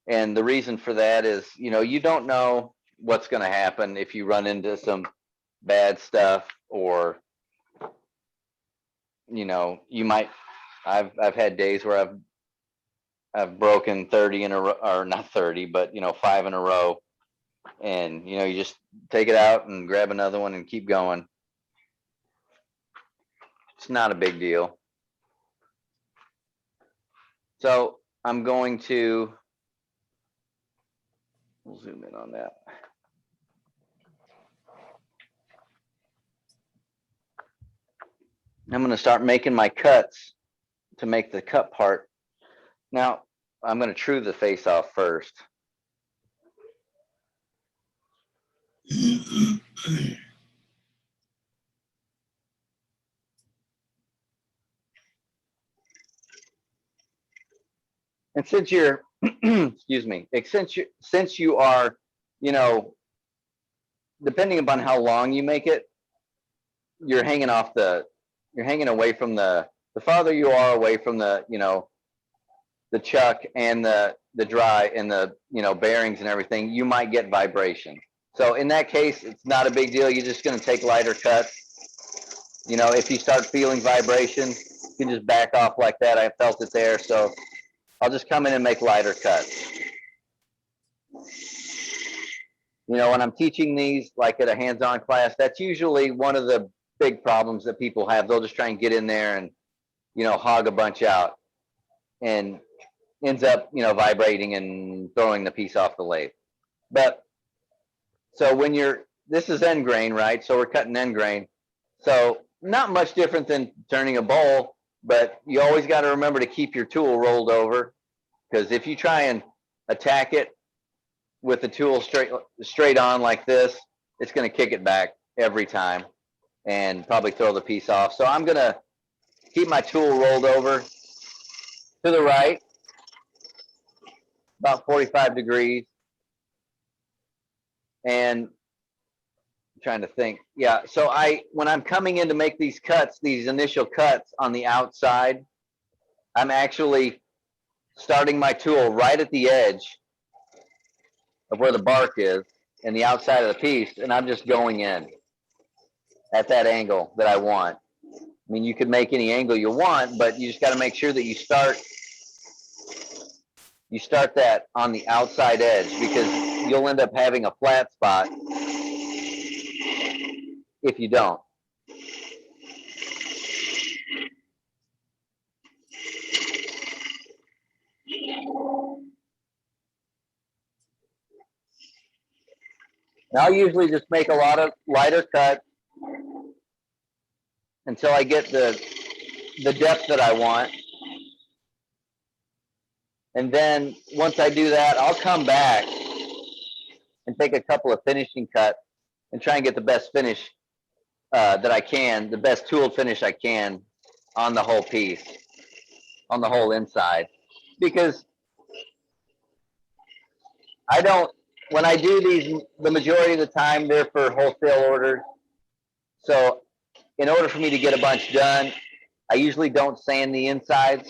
And the reason for that is, you know, you don't know what's going to happen if you run into some bad stuff, or, you know, you might, I've had days where I've broken 30 in a row, or not 30, but, you know, 5 in a row. And, you know, you just take it out and grab another one and keep going. It's not a big deal. So I'm going to, we'll zoom in on that. I'm going to start making my cuts to make the cut part. Now, I'm going to true the face off first. And since you're, excuse me, since you are, you know, depending upon how long you make it, you're hanging away from the farther you are away from the, you know, the chuck and the dry and the, you know, bearings and everything, you might get vibration. So in that case, it's not a big deal. You're just going to take lighter cuts. You know, if you start feeling vibration, you can just back off like that. I felt it there. So I'll just come in and make lighter cuts. You know, when I'm teaching these, like at a hands-on class, that's usually one of the big problems that people have. They'll just try and get in there and, you know, hog a bunch out, and ends up, you know, vibrating and throwing the piece off the lathe. But so when this is end grain, right? So we're cutting end grain. So not much different than turning a bowl, but you always got to remember to keep your tool rolled over, because if you try and attack it with the tool straight on like this, it's going to kick it back every time and probably throw the piece off. So I'm going to keep my tool rolled over to the right, about 45 degrees. And I'm trying to think. Yeah, so when I'm coming in to make these cuts, these initial cuts on the outside, I'm actually starting my tool right at the edge of where the bark is and the outside of the piece, and I'm just going in at that angle that I want. I mean, you could make any angle you want, but you just got to make sure that you start that on the outside edge, because you'll end up having a flat spot if you don't. And I'll usually just make a lot of lighter cuts until I get the depth that I want. And then once I do that, I'll come back and take a couple of finishing cuts and try and get the best finish that I can, the best tooled finish I can on the whole piece, on the whole inside. Because when I do these, the majority of the time they're for wholesale orders. So in order for me to get a bunch done, I usually don't sand the insides,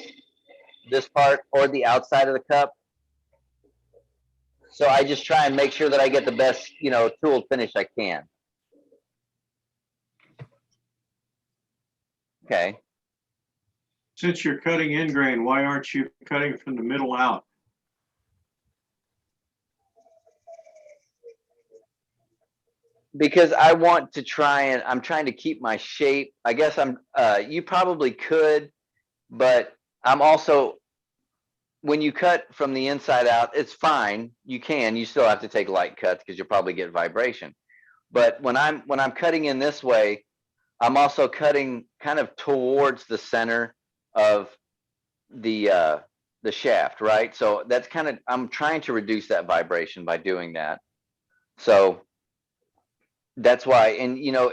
this part or the outside of the cup. So I just try and make sure that I get the best, you know, tooled finish I can. Okay. Since you're cutting in grain, why aren't you cutting from the middle out? Because I want to try and I'm trying to keep my shape. I guess you probably could, but I'm also, when you cut from the inside out, it's fine. You still have to take light cuts because you'll probably get vibration. But when I'm cutting in this way, I'm also cutting kind of towards the center of the shaft, right? So that's kind of, I'm trying to reduce that vibration by doing that. So that's why, and you know,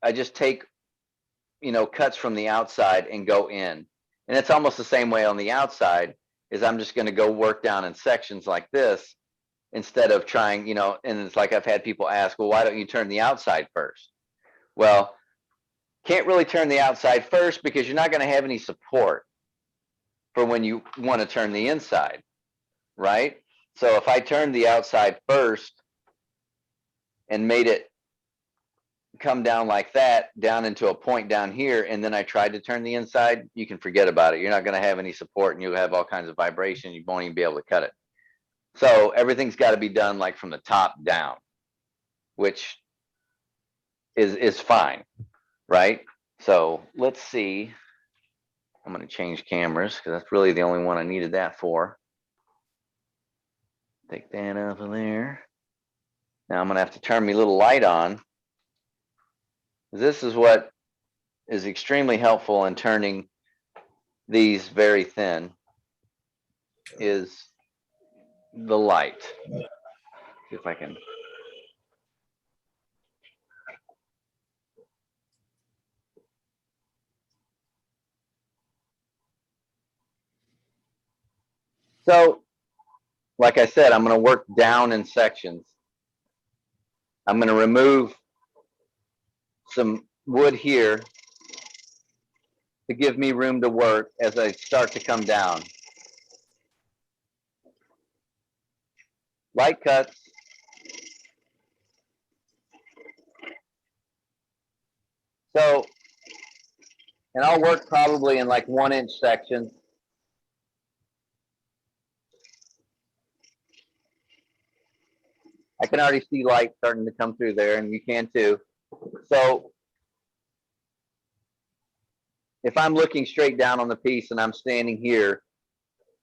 I just take, you know, cuts from the outside and go in. And it's almost the same way on the outside, is I'm just going to go work down in sections like this instead of trying, you know, and it's like I've had people ask, well, why don't you turn the outside first? Well, can't really turn the outside first because you're not going to have any support for when you want to turn the inside, right? So if I turn the outside first and made it come down like that, down into a point down here, and then I tried to turn the inside, you can forget about it. You're not going to have any support and you'll have all kinds of vibration. You won't even be able to cut it. So everything's got to be done like from the top down, which is fine, right? So let's see. I'm going to change cameras because that's really the only one I needed that for. Take that up in there. Now I'm going to have to turn my little light on. This is what is extremely helpful in turning these very thin, is the light. See if I can. So, like I said, I'm going to work down in sections. I'm going to remove some wood here to give me room to work as I start to come down. Light cuts. So, and I'll work probably in like 1-inch sections. I can already see light starting to come through there, and you can too. So if I'm looking straight down on the piece and I'm standing here,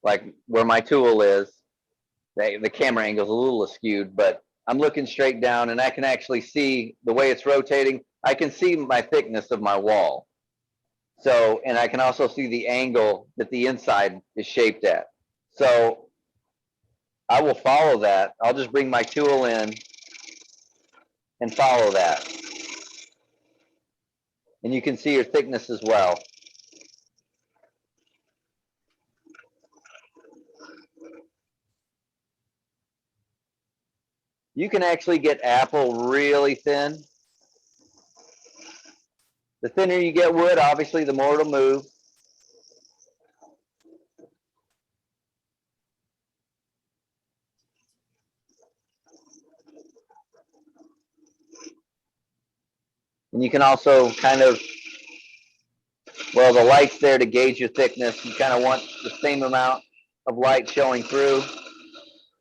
like where my tool is, the camera angle is a little askewed, but I'm looking straight down and I can actually see the way it's rotating. I can see my thickness of my wall. So, and I can also see the angle that the inside is shaped at. So I will follow that. I'll just bring my tool in and follow that. And you can see your thickness as well. You can actually get apple really thin. The thinner you get wood, obviously, the more it'll move. And you can also kind of, well, the light's there to gauge your thickness. You kind of want the same amount of light showing through.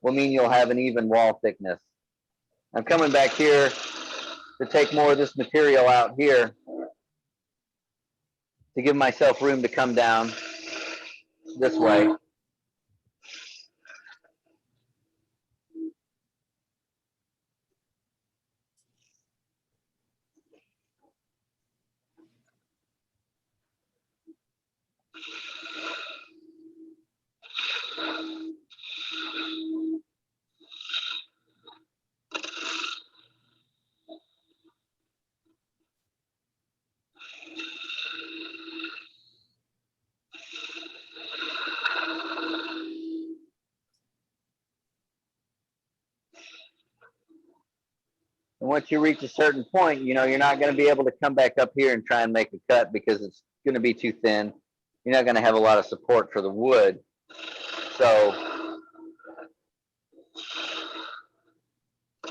Will mean you'll have an even wall thickness. I'm coming back here to take more of this material out here to give myself room to come down this way. And once you reach a certain point, you know, you're not going to be able to come back up here and try and make a cut because it's going to be too thin. You're not going to have a lot of support for the wood. So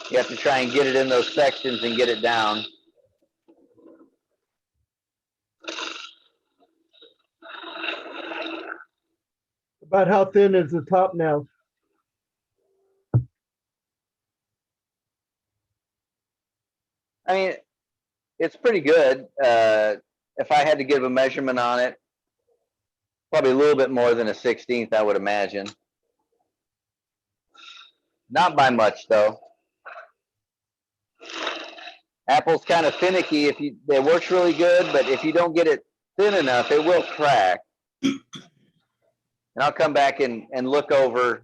You have to try and get it in those sections and get it down. About how thin is the top now? I mean, it's pretty good. If I had to give a measurement on it, probably a little bit more than a 16th, I would imagine. Not by much though. Apple's kind of finicky. It works really good, but if you don't get it thin enough, it will crack. And I'll come back and look over.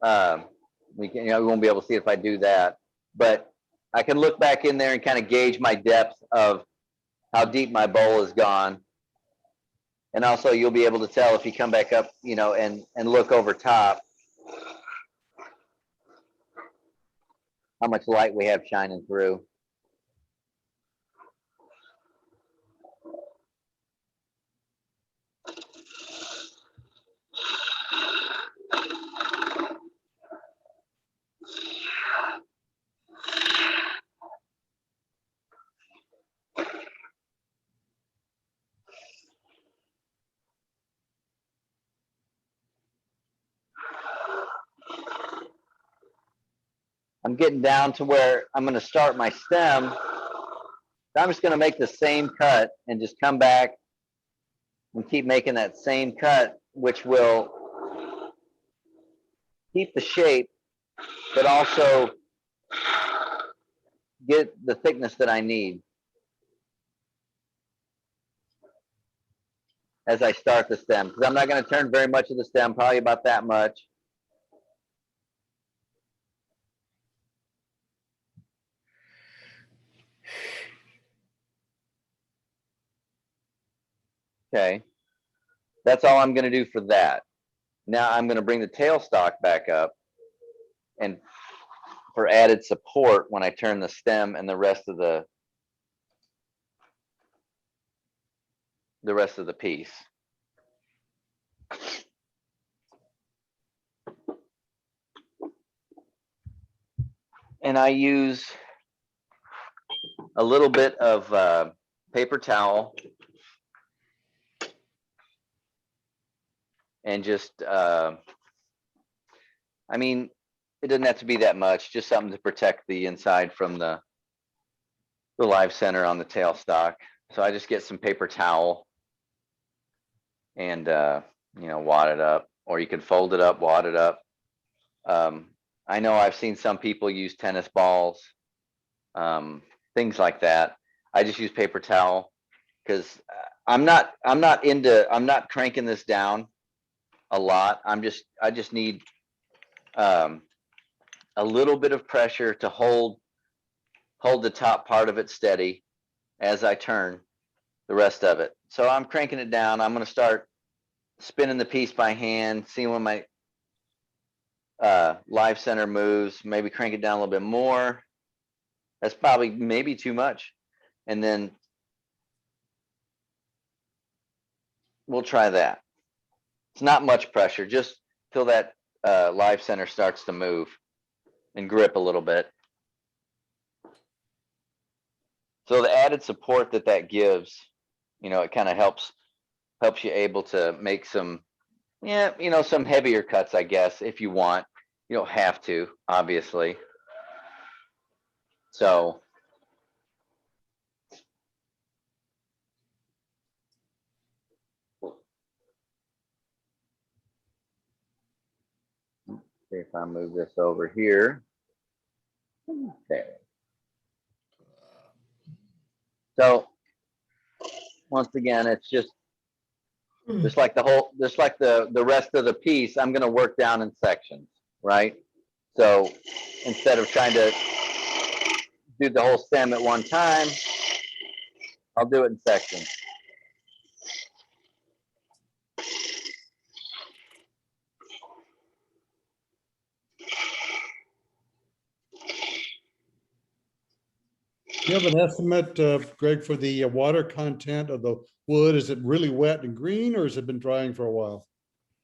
We won't be able to see if I do that, but I can look back in there and kind of gauge my depth of how deep my bowl has gone. And also you'll be able to tell if you come back up, and look over top, how much light we have shining through. I'm getting down to where I'm going to start my stem. I'm just going to make the same cut and just come back and keep making that same cut, which will keep the shape, but also get the thickness that I need as I start the stem. Because I'm not going to turn very much of the stem, probably about that much. Okay, that's all I'm going to do for that. Now I'm going to bring the tailstock back up, and for added support when I turn the stem and the rest of the piece. And I use a little bit of paper towel and just, I mean, it doesn't have to be that much, just something to protect the inside from the live center on the tailstock. So I just get some paper towel and, wad it up, or you can fold it up, wad it up. I know I've seen some people use tennis balls, things like that. I just use paper towel because I'm not cranking this down a lot. I just need a little bit of pressure to hold the top part of it steady as I turn the rest of it. So I'm cranking it down. I'm going to start spinning the piece by hand, seeing when my live center moves, maybe crank it down a little bit more. That's probably maybe too much. And then we'll try that. It's not much pressure, just till that live center starts to move and grip a little bit. So the added support that gives, it kind of helps you able to make some, some heavier cuts, I guess, if you want. You don't have to, obviously. So see if I move this over here. Okay. So once again, it's just like the rest of the piece, I'm going to work down in sections, right? So instead of trying to do the whole stem at one time, I'll do it in sections. Do you have an estimate, Greg, for the water content of the wood? Is it really wet and green, or has it been drying for a while?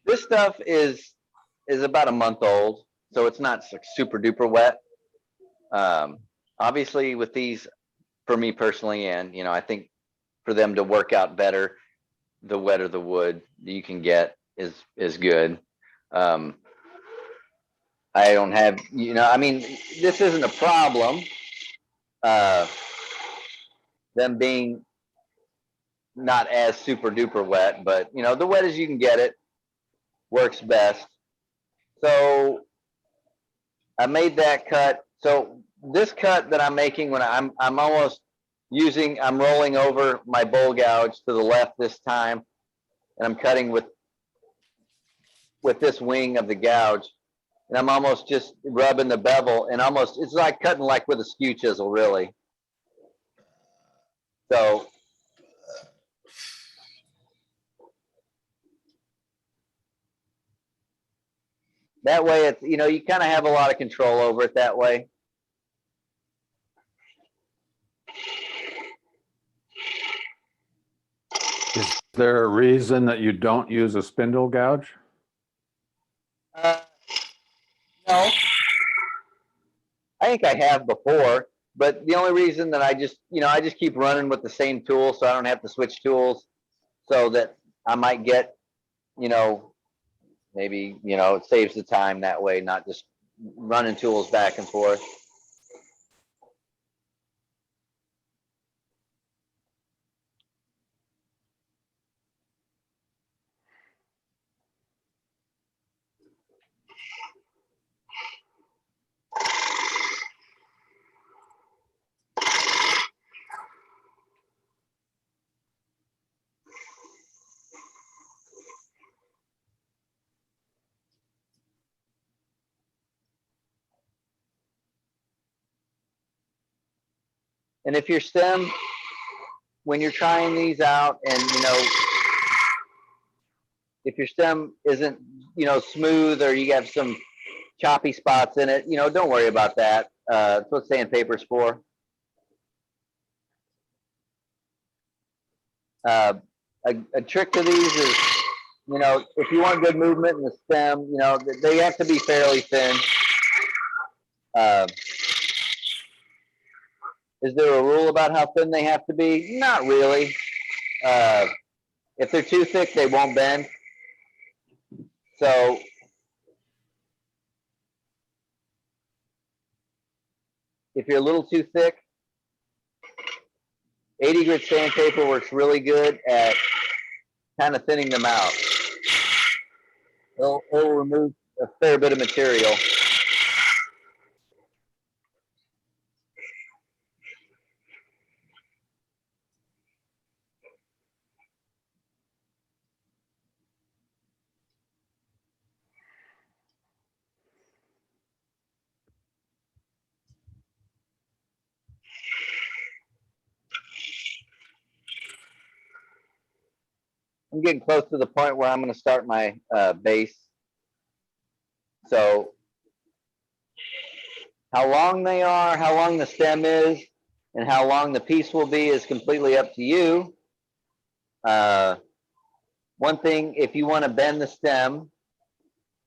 This stuff is about a month old, so it's not super duper wet. Obviously with these, for me personally, and you know, I think for them to work out better, the wetter the wood you can get is good. I don't have, you know, I mean, this isn't a problem. Them being not as super duper wet, but you know, the wet as you can get it works best. So I made that cut. So this cut that I'm making, when I'm almost using, I'm rolling over my bowl gouge to the left this time, and I'm cutting with this wing of the gouge, and I'm almost just rubbing the bevel, and almost, it's like cutting like with a skew chisel, really. So that way, it's, you know, you kind of have a lot of control over it that way. Is there a reason that you don't use a spindle gouge? No, I think I have before, but the only reason that I just, you know, I just keep running with the same tool, so I don't have to switch tools, so that I might get, you know, maybe, you know, it saves the time that way, not just running tools back and forth. And if your stem, when you're trying these out, and you know, if your stem isn't, you know, smooth, or you have some choppy spots in it, you know, don't worry about that. That's what sandpaper's for. A trick to these is, you know, if you want good movement in the stem, you know, they have to be fairly thin. Is there a rule about how thin they have to be? Not really. If they're too thick, they won't bend. So if you're a little too thick, 80 grit sandpaper works really good at kind of thinning them out. It'll remove a fair bit of material. I'm getting close to the point where I'm going to start my base. So how long they are, how long the stem is, and how long the piece will be is completely up to you. One thing, if you want to bend the stem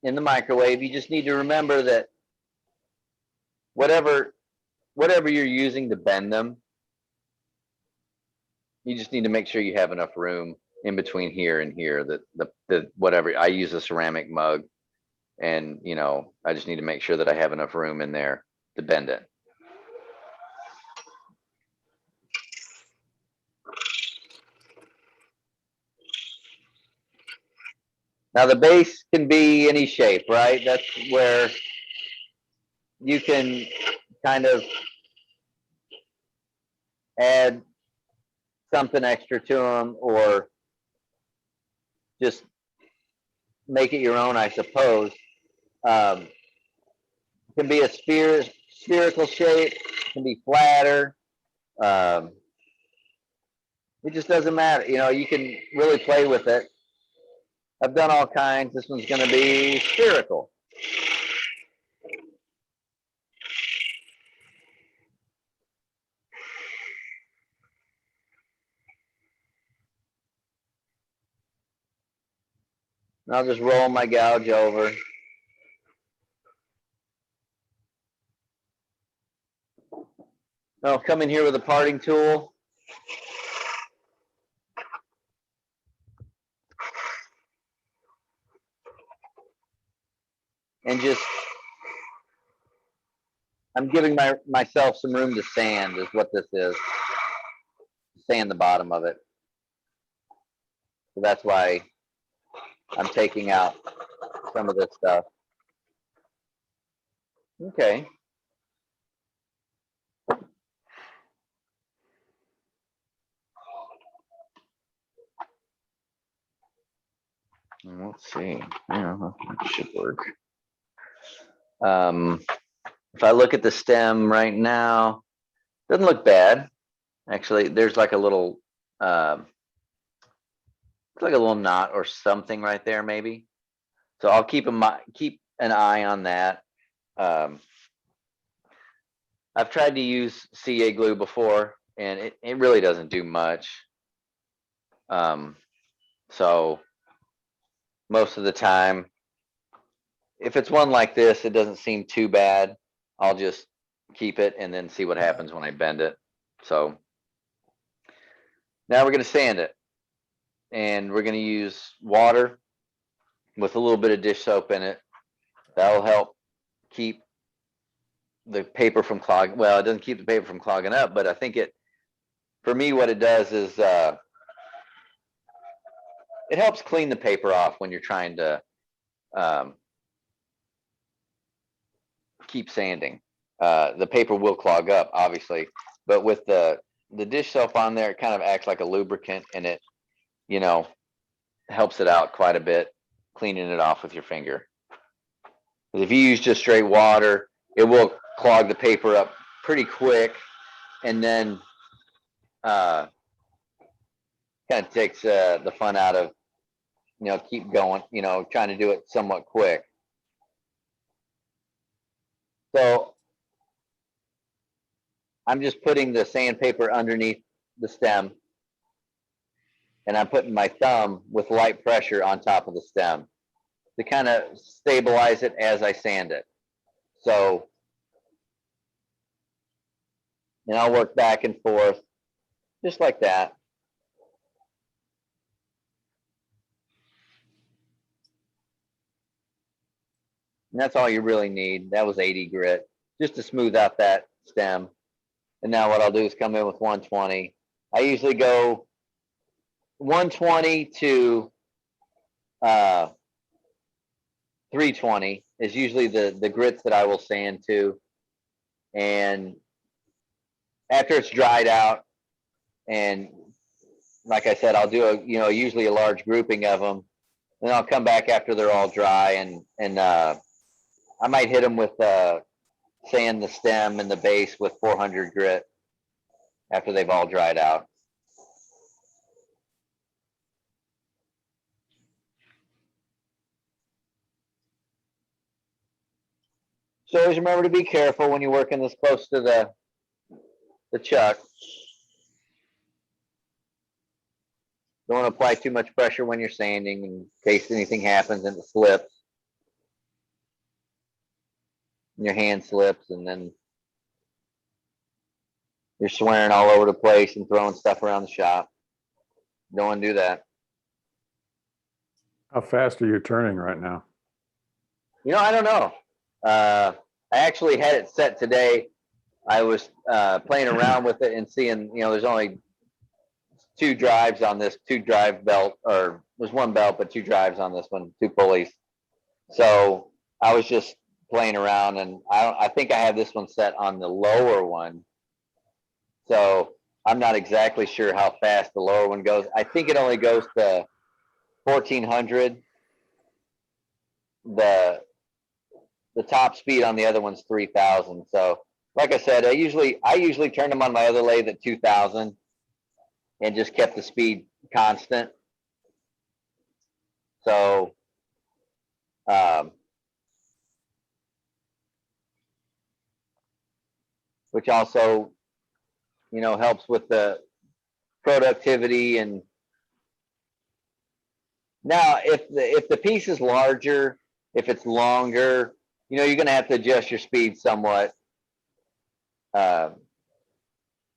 in the microwave, you just need to remember that whatever you're using to bend them, you just need to make sure you have enough room in between here and here, that the whatever, I use a ceramic mug, and you know, I just need to make sure that I have enough room in there to bend it. Now the base can be any shape, right? That's where you can kind of add something extra to them, or just make it your own, I suppose. It can be a spherical shape, it can be flatter. It just doesn't matter. You know, you can really play with it. I've done all kinds. This one's going to be spherical. And I'll just roll my gouge over. I'll come in here with a parting tool. And just, I'm giving myself some room to sand is what this is. Sand the bottom of it. So that's why I'm taking out some of this stuff. Okay. Let's see. Yeah, that should work. If I look at the stem right now, doesn't look bad. Actually, there's like a little, it's like a little knot or something right there, maybe. So I'll keep an eye on that. I've tried to use CA glue before, and it really doesn't do much. So most of the time, if it's one like this, it doesn't seem too bad. I'll just keep it and then see what happens when I bend it. So now we're going to sand it, and we're going to use water with a little bit of dish soap in it. That'll help keep the paper from clogging. Well, it doesn't keep the paper from clogging up, but I think for me, what it does is it helps clean the paper off when you're trying to keep sanding. The paper will clog up, obviously, but with the dish soap on there, it kind of acts like a lubricant, and it, helps it out quite a bit, cleaning it off with your finger. If you use just straight water, it will clog the paper up pretty quick, and then kind of takes the fun out of, keep going, trying to do it somewhat quick. So I'm just putting the sandpaper underneath the stem, and I'm putting my thumb with light pressure on top of the stem to kind of stabilize it as I sand it. So, and I'll work back and forth just like that. And that's all you really need. That was 80 grit, just to smooth out that stem. And now what I'll do is come in with 120. I usually go 120 to 320 is usually the grits that I will sand to. And after it's dried out, and like I said, I'll do usually a large grouping of them. Then I'll come back after they're all dry, and I might hit them with sand the stem and the base with 400 grit after they've all dried out. So always remember to be careful when you're working this close to the chuck. Don't want to apply too much pressure when you're sanding in case anything happens and it slips. And your hand slips, and then you're swearing all over the place and throwing stuff around the shop. Don't want to do that. How fast are you turning right now? I don't know. I actually had it set today. I was playing around with it and seeing, there's only 2 drives on this, 2 drive belt, or there's 1 belt, but 2 drives on this one, 2 pulleys. So I was just playing around, and I think I have this one set on the lower one. So I'm not exactly sure how fast the lower one goes. I think it only goes to 1400. The top speed on the other one's 3000. So like I said, I usually turn them on my other lathe at 2000 and just kept the speed constant. So which also helps with the productivity. And now if the piece is larger, if it's longer, you're going to have to adjust your speed somewhat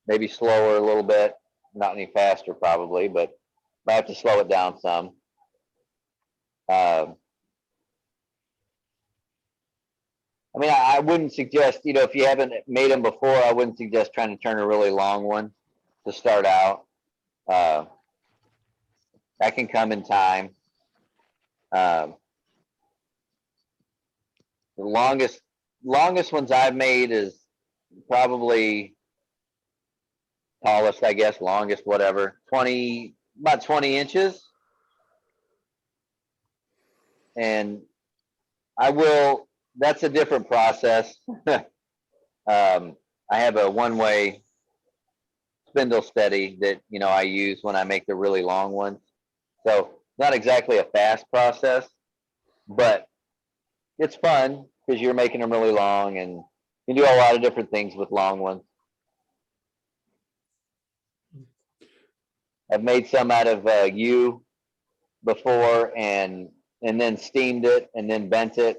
maybe slower a little bit, not any faster probably, but I have to slow it down some. I mean, I wouldn't suggest, you know, if you haven't made them before, I wouldn't suggest trying to turn a really long one to start out. That can come in time. The longest ones I've made is probably tallest, I guess, longest, whatever, about 20 inches. And that's a different process. I have a one-way spindle steady that, you know, I use when I make the really long ones. So not exactly a fast process, but it's fun because you're making them really long and you do a lot of different things with long ones. I've made some out of yew before and then steamed it and then bent the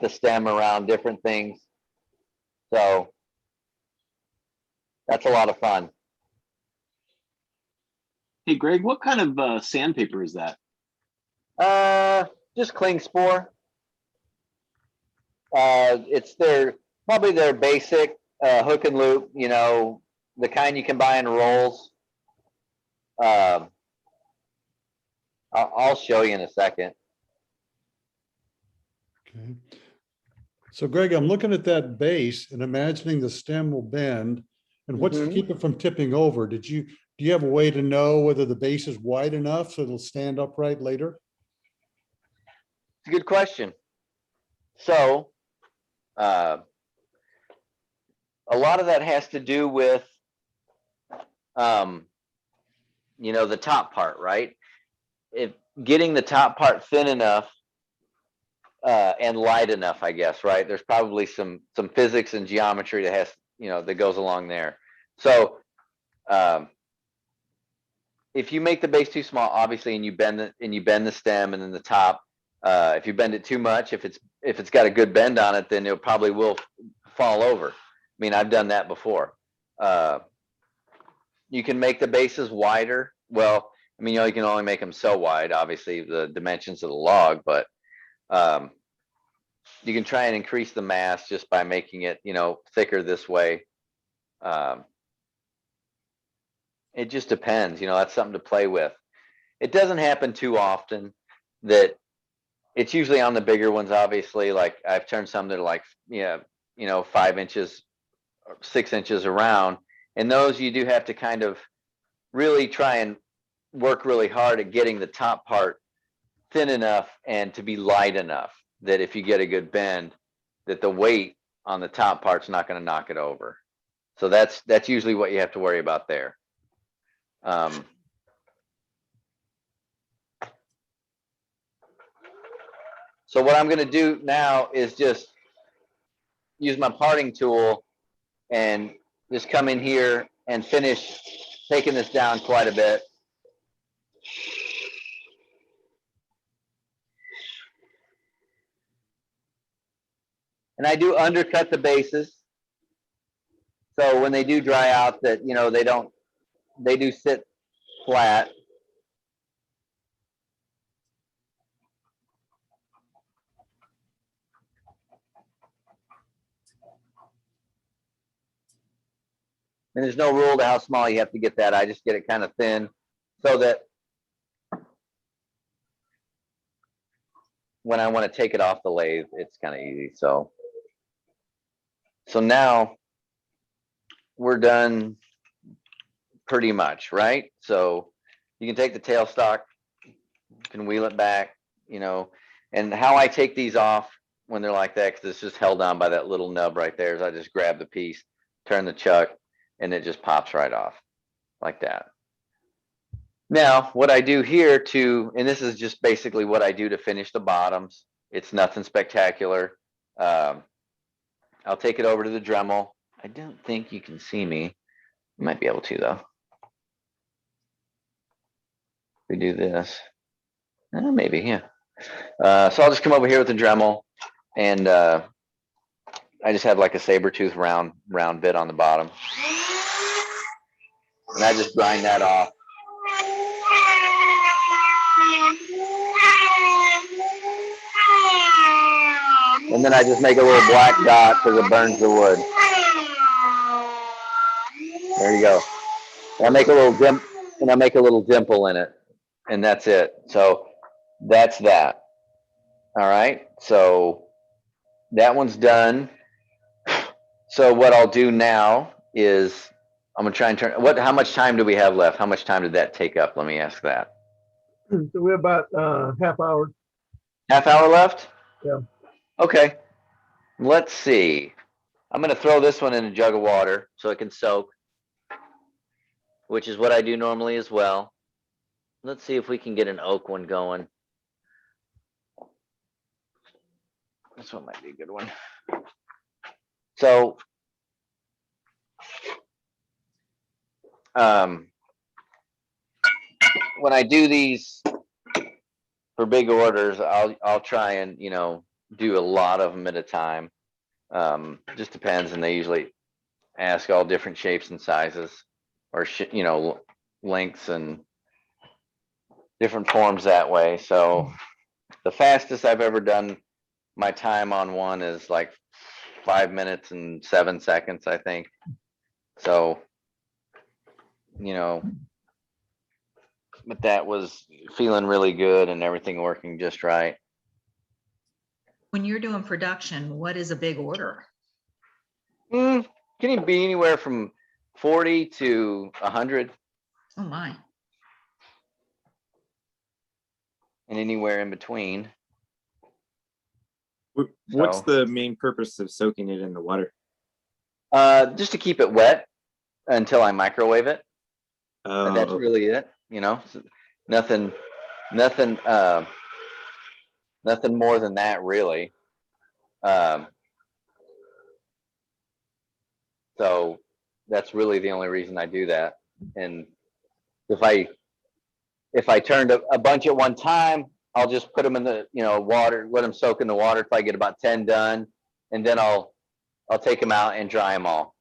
stem around different things. So that's a lot of fun. Hey, Greg, what kind of sandpaper is that? Just cling spore. It's probably their basic hook and loop, you know, the kind you can buy in rolls. I'll show you in a second. Okay. So Greg, I'm looking at that base and imagining the stem will bend. And what's to keep it from tipping over? Do you have a way to know whether the base is wide enough so it'll stand upright later? It's a good question. So a lot of that has to do with you know, the top part, right? If getting the top part thin enough and light enough, I guess, right? There's probably some physics and geometry that has, you know, that goes along there. So if you make the base too small, obviously, and you bend the stem and then the top, if you bend it too much, if it's got a good bend on it, then it probably will fall over. I mean, I've done that before. You can make the bases wider. Well, I mean, you know, you can only make them so wide, obviously, the dimensions of the log, but you can try and increase the mass just by making it, you know, thicker this way. It just depends, you know, that's something to play with. It doesn't happen too often. That it's usually on the bigger ones, obviously. Like I've turned some that are like, yeah, you know, 5 inches or 6 inches around. And those you do have to kind of really try and work really hard at getting the top part thin enough and to be light enough that if you get a good bend, that the weight on the top part's not going to knock it over. So that's usually what you have to worry about there. So what I'm going to do now is just use my parting tool and just come in here and finish taking this down quite a bit. And I do undercut the bases. So when they do dry out, that, you know, they do sit flat. And there's no rule to how small you have to get that. I just get it kind of thin so that when I want to take it off the lathe, it's kind of easy. So now we're done pretty much, right? So you can take the tailstock, you can wheel it back, you know, and how I take these off when they're like that, because it's just held on by that little nub right there, is I just grab the piece, turn the chuck, and it just pops right off like that. Now, what I do here and this is just basically what I do to finish the bottoms. It's nothing spectacular. I'll take it over to the Dremel. I don't think you can see me. You might be able to, though. We do this. Maybe, yeah. So I'll just come over here with the Dremel and I just have like a saber tooth round bit on the bottom. And I just grind that off. And then I just make a little black dot because it burns the wood. There you go. And I make a little dimple in it, and that's it. So that's that. All right. So that one's done. So what I'll do now is I'm gonna try and turn. How much time do we have left? How much time did that take up? Let me ask that. So we have about half hour. Half hour left? Yeah. Okay. Let's see. I'm going to throw this one in a jug of water so it can soak, which is what I do normally as well. Let's see if we can get an oak one going. This one might be a good one. So, when I do these for big orders, I'll try and, do a lot of them at a time. Just depends, and they usually ask all different shapes and sizes, or lengths and different forms that way. So the fastest I've ever done my time on one is like 5 minutes and 7 seconds, I think. So, but that was feeling really good and everything working just right. When you're doing production, what is a big order? Can it be anywhere from 40 to 100? Oh my. And anywhere in between. What's So, the main purpose of soaking it in the water? just to keep it wet until I microwave it. But that's Okay. really it. Nothing more than that, really. So that's really the only reason I do that. And if I turned a bunch at one time, I'll just put them in the water, let them soak in the water till I get about 10 done, and then I'll take them out and dry them all.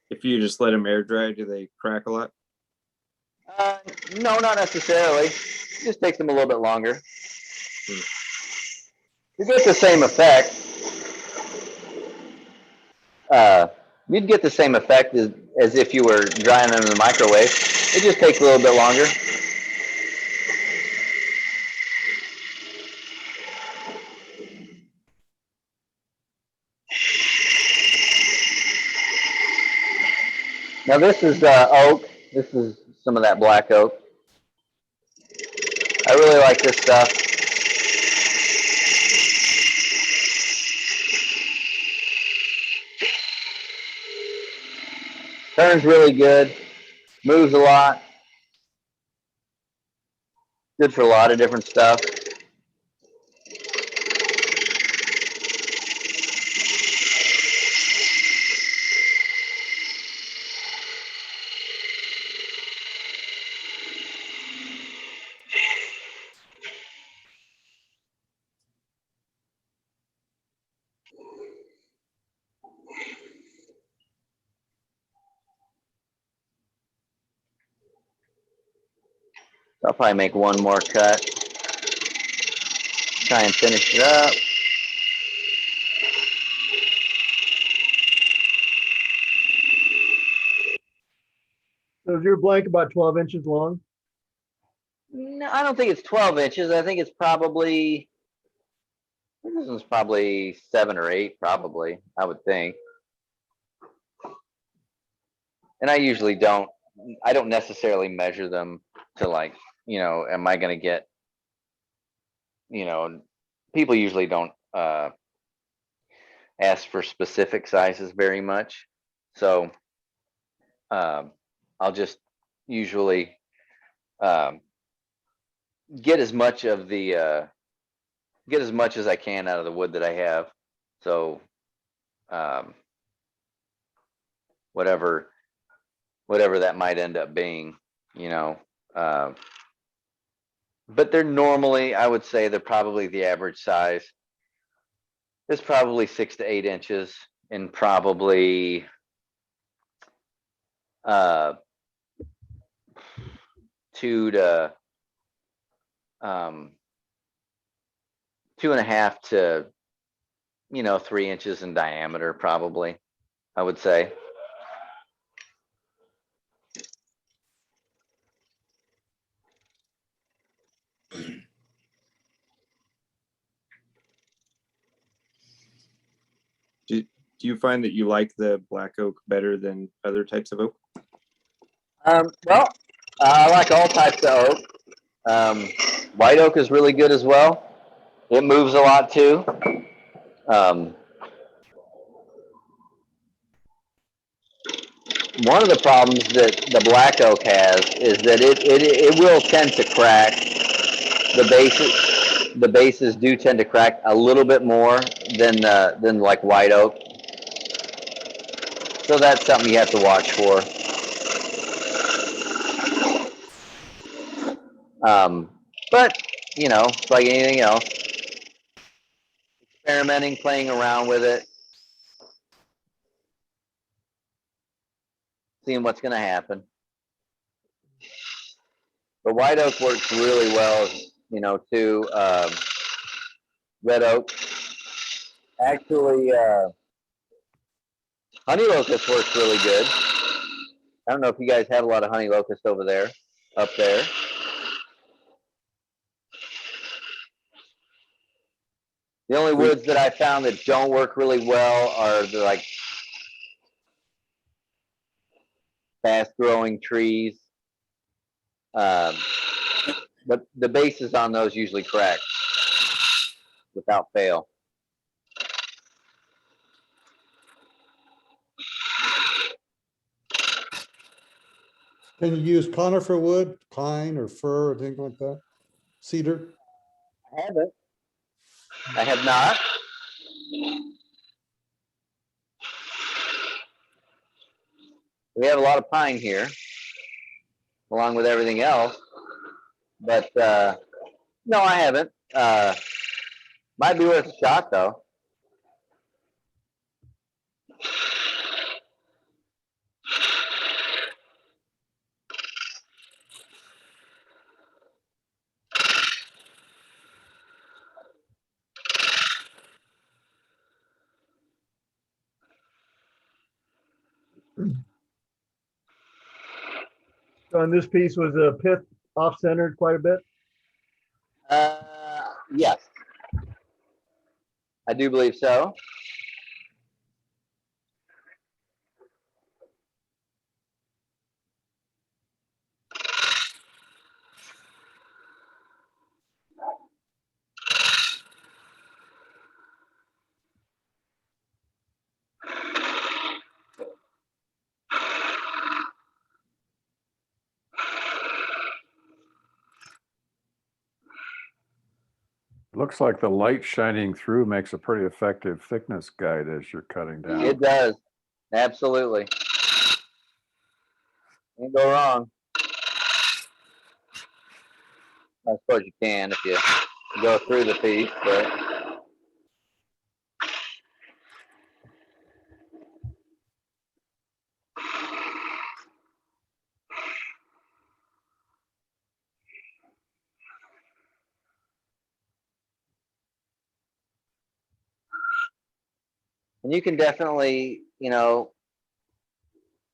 If you just let them air dry, do they crack a lot? No, not necessarily. It just takes them a little bit longer. You get the same effect. You'd get the same effect as if you were drying them in the microwave. It just takes a little bit longer. Now this is oak. This is some of that black oak. I really like this stuff. Turns really good. Moves a lot. Good for a lot of different stuff. I'll probably make one more cut. Try and finish it up. So is your blank about 12 inches long? No, I don't think it's 12 inches. I think it's probably, this one's probably 7 or 8, probably, I would think. And I usually I don't necessarily measure them to like, am I going to get, people usually don't ask for specific sizes very much. So I'll just usually get as much as I can out of the wood that I have. So whatever that might end up being, but they're normally, I would say they're probably the average size. It's probably 6 to 8 inches and probably 2 to 2.5 to 3 inches in diameter, probably, I would say. Do you find that you like the black oak better than other types of oak? Well, I like all types of oak. White oak is really good as well. It moves a lot too. One of the problems that the black oak has is that it will tend to crack. The bases do tend to crack a little bit more than like white oak. So that's something you have to watch for. But it's like anything else. Experimenting, playing around with it, seeing what's going to happen. But white oak works really well, too. Red oak. Actually, honey locust works really good. I don't know if you guys have a lot of honey locust up there. The only woods that I found that don't work really well are the fast growing trees. But the bases on those usually crack without fail. Can you use conifer wood, pine or fir or things like that? Cedar? I haven't. I have not. We have a lot of pine here, along with everything else. But no, I haven't. Might be worth a shot, though. So on this piece was a pith off-centered quite a bit. Yes, I do believe so. Looks like the light shining through makes a pretty effective thickness guide as you're cutting down. It does. Absolutely. Can't go wrong. I suppose you can if you go through the piece, but and you can definitely,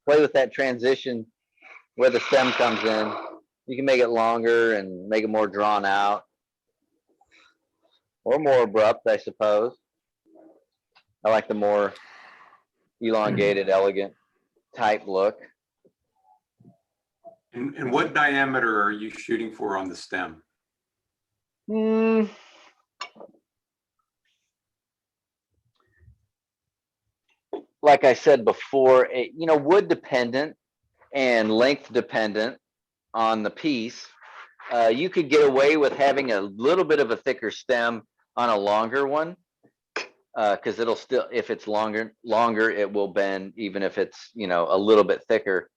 play with that transition where the stem comes in. You can make it longer and make it more drawn out or more abrupt, I suppose. I like the more elongated, elegant type look. And what diameter are you shooting for on the stem? Like I said before, wood dependent and length dependent on the piece. You could get away with having a little bit of a thicker stem on a longer one, because it'll still, if it's longer, it will bend, even if it's, a little bit thicker.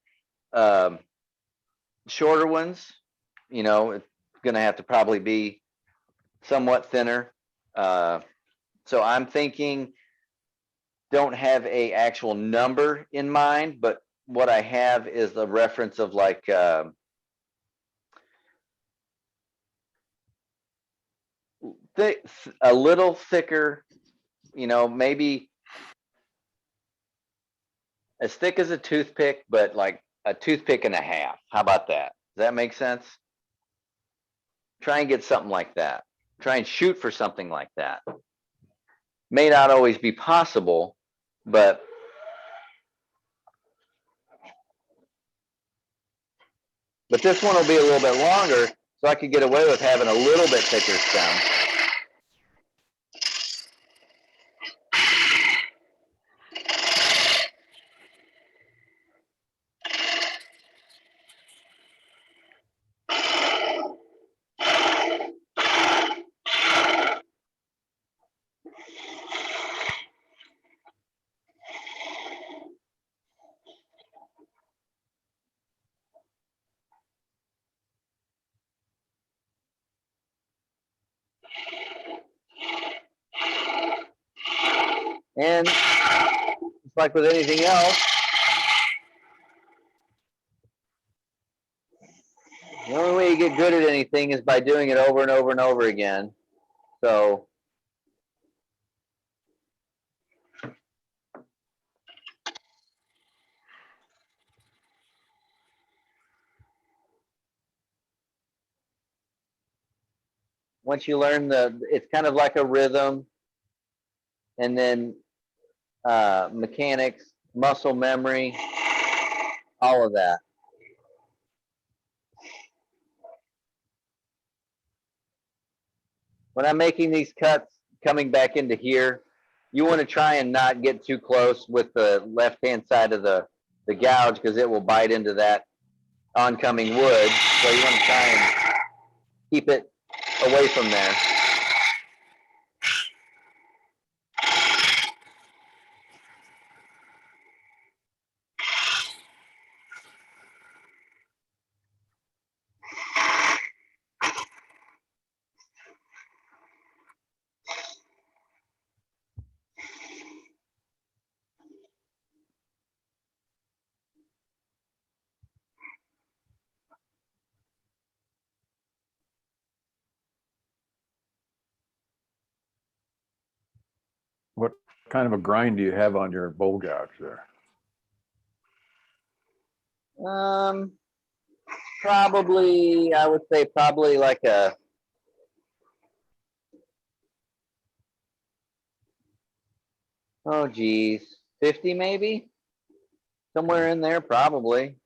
Shorter ones, it's going to have to probably be somewhat thinner. So I'm thinking, don't have a actual number in mind, but what I have is the reference of like, thick, a little thicker, you know, maybe as thick as a toothpick, but like a toothpick and a half. How about that? Does that make sense? Try and get something like that. Try and shoot for something like that. May not always be possible, but this one will be a little bit longer, so I could get away with having a little bit thicker stem. And just like with anything else, the only way you get good at anything is by doing it over and over and over again. So once you learn it's kind of like a rhythm, and then mechanics, muscle memory, all of that. When I'm making these cuts coming back into here, you want to try and not get too close with the left-hand side of the gouge, because it will bite into that oncoming wood. So you want to try and keep it away from there. What kind of a grind do you have on your bowl gouge there? Probably, I would say probably like a, oh geez, 50 maybe? Somewhere in there, probably.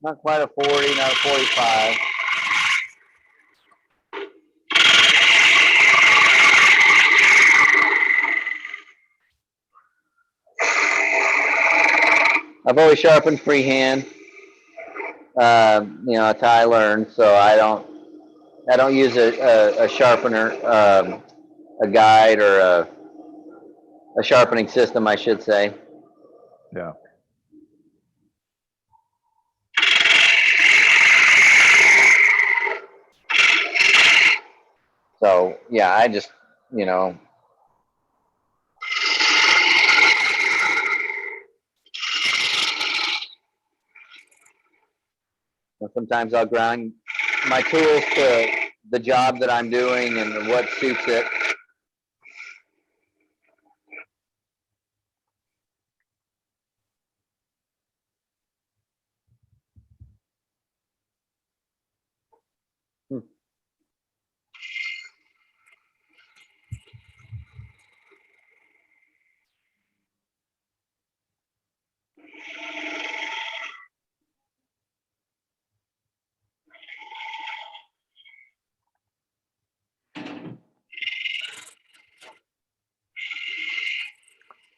Not quite a 40, not a 45. I've always sharpened freehand. You know, it's how I learned, so I don't use a sharpener, a guide, or a sharpening system, I should say. Yeah. So yeah, I just, you know, sometimes I'll grind my tools to the job that I'm doing and what suits it.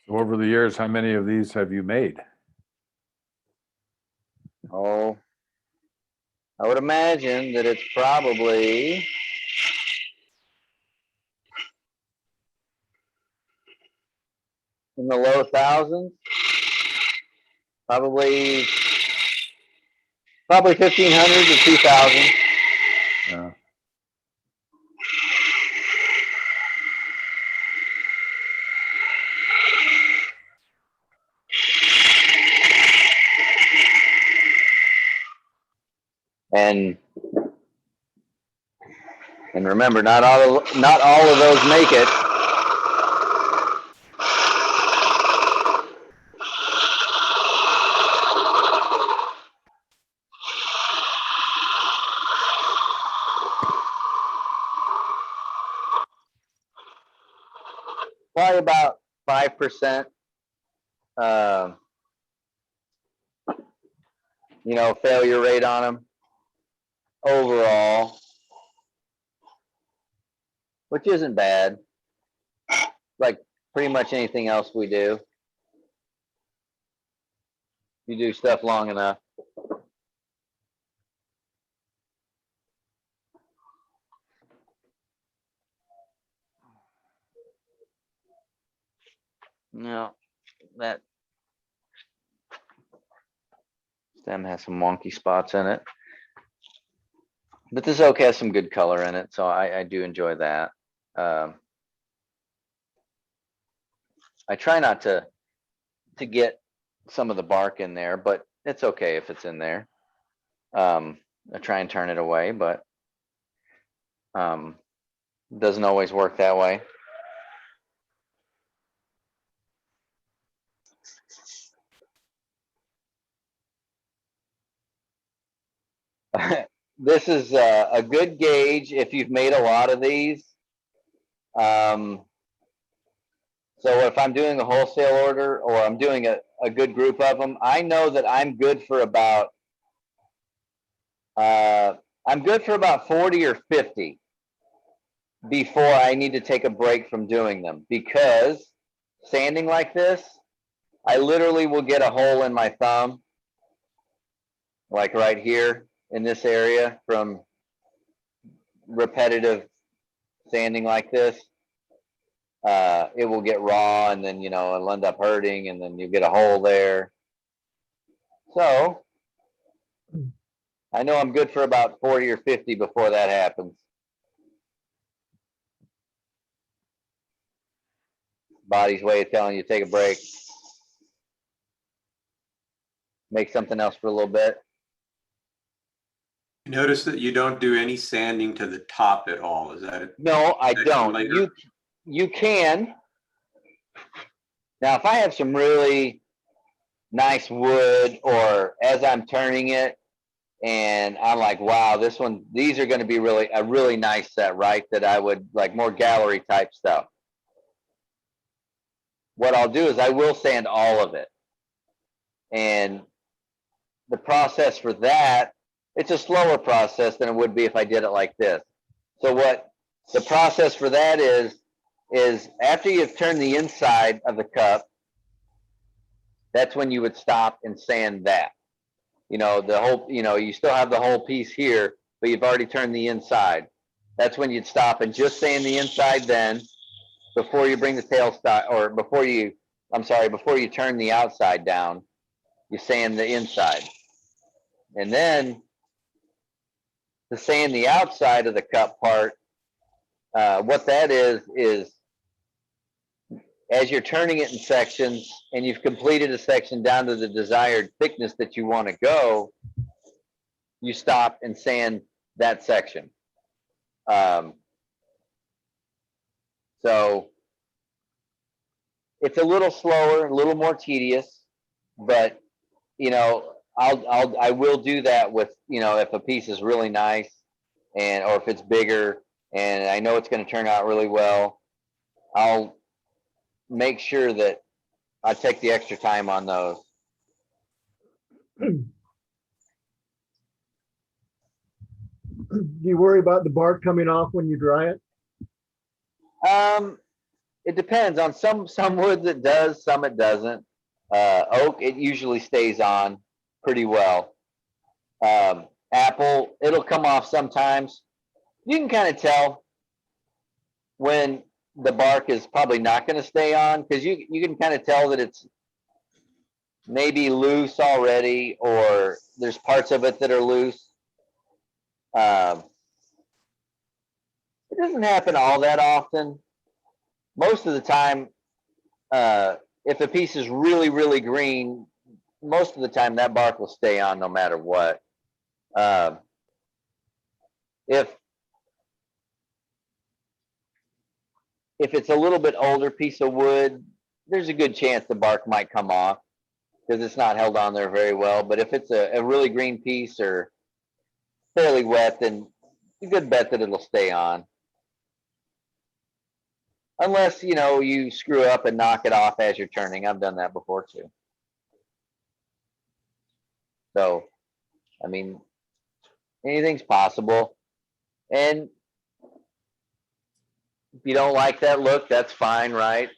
So over the years, how many of these have you made? Oh, I would imagine that it's probably in the low thousands, probably 1,500 to 2,000. Yeah. And remember, not all of those make it. Probably about 5%, failure rate on them overall, which isn't bad. Like pretty much anything else we do. You do stuff long enough. No, that stem has some wonky spots in it, but this oak has some good color in it, so I do enjoy that. I try not to get some of the bark in there, but it's okay if it's in there. I try and turn it away, but doesn't always work that way. This is a good gauge if you've made a lot of these. So if I'm doing a wholesale order or I'm doing a good group of them, I know that I'm good for about 40 or 50 before I need to take a break from doing them, because sanding like this, I literally will get a hole in my thumb, like right here in this area, from repetitive sanding like this. It will get raw, and then it'll end up hurting, and then you get a hole there. So I know I'm good for about 40 or 50 before that happens. Body's way of telling you to take a break. Make something else for a little bit. Notice that you don't do any sanding to the top at all. Is that it? No, I don't. You can. Now, if I have some really nice wood, or as I'm turning it, and I'm like, wow, these are going to be a really nice set, right? That I would like, more gallery type stuff. What I'll do is I will sand all of it. And the process for that, it's a slower process than it would be if I did it like this. So what the process for that is after you've turned the inside of the cup, that's when you would stop and sand that. The whole, you still have the whole piece here, but you've already turned the inside. That's when you'd stop and just sand the inside then, before you bring the tailstock, or before you turn the outside down, you sand the inside. And then to sand the outside of the cup part, what that is as you're turning it in sections and you've completed a section down to the desired thickness that you want to go, you stop and sand that section. So it's a little slower, a little more tedious, but I will do that with, if a piece is really nice, or if it's bigger and I know it's going to turn out really well, I'll make sure that I take the extra time on those. Do you worry about the bark coming off when you dry it? It depends on some woods it does, some it doesn't. Oak, it usually stays on pretty well. Apple, it'll come off sometimes. You can kind of tell when the bark is probably not going to stay on, because you can kind of tell that it's maybe loose already, or there's parts of it that are loose. It doesn't happen all that often. Most of the time, if a piece is really, really green, most of the time that bark will stay on no matter what. if it's a little bit older piece of wood, there's a good chance the bark might come off because it's not held on there very well. But if it's a really green piece or fairly wet, then it's a good bet that it'll stay on. Unless, you know, you screw up and knock it off as you're turning. I've done that before too. So, I mean, anything's possible. And if you don't like that look, that's fine, right?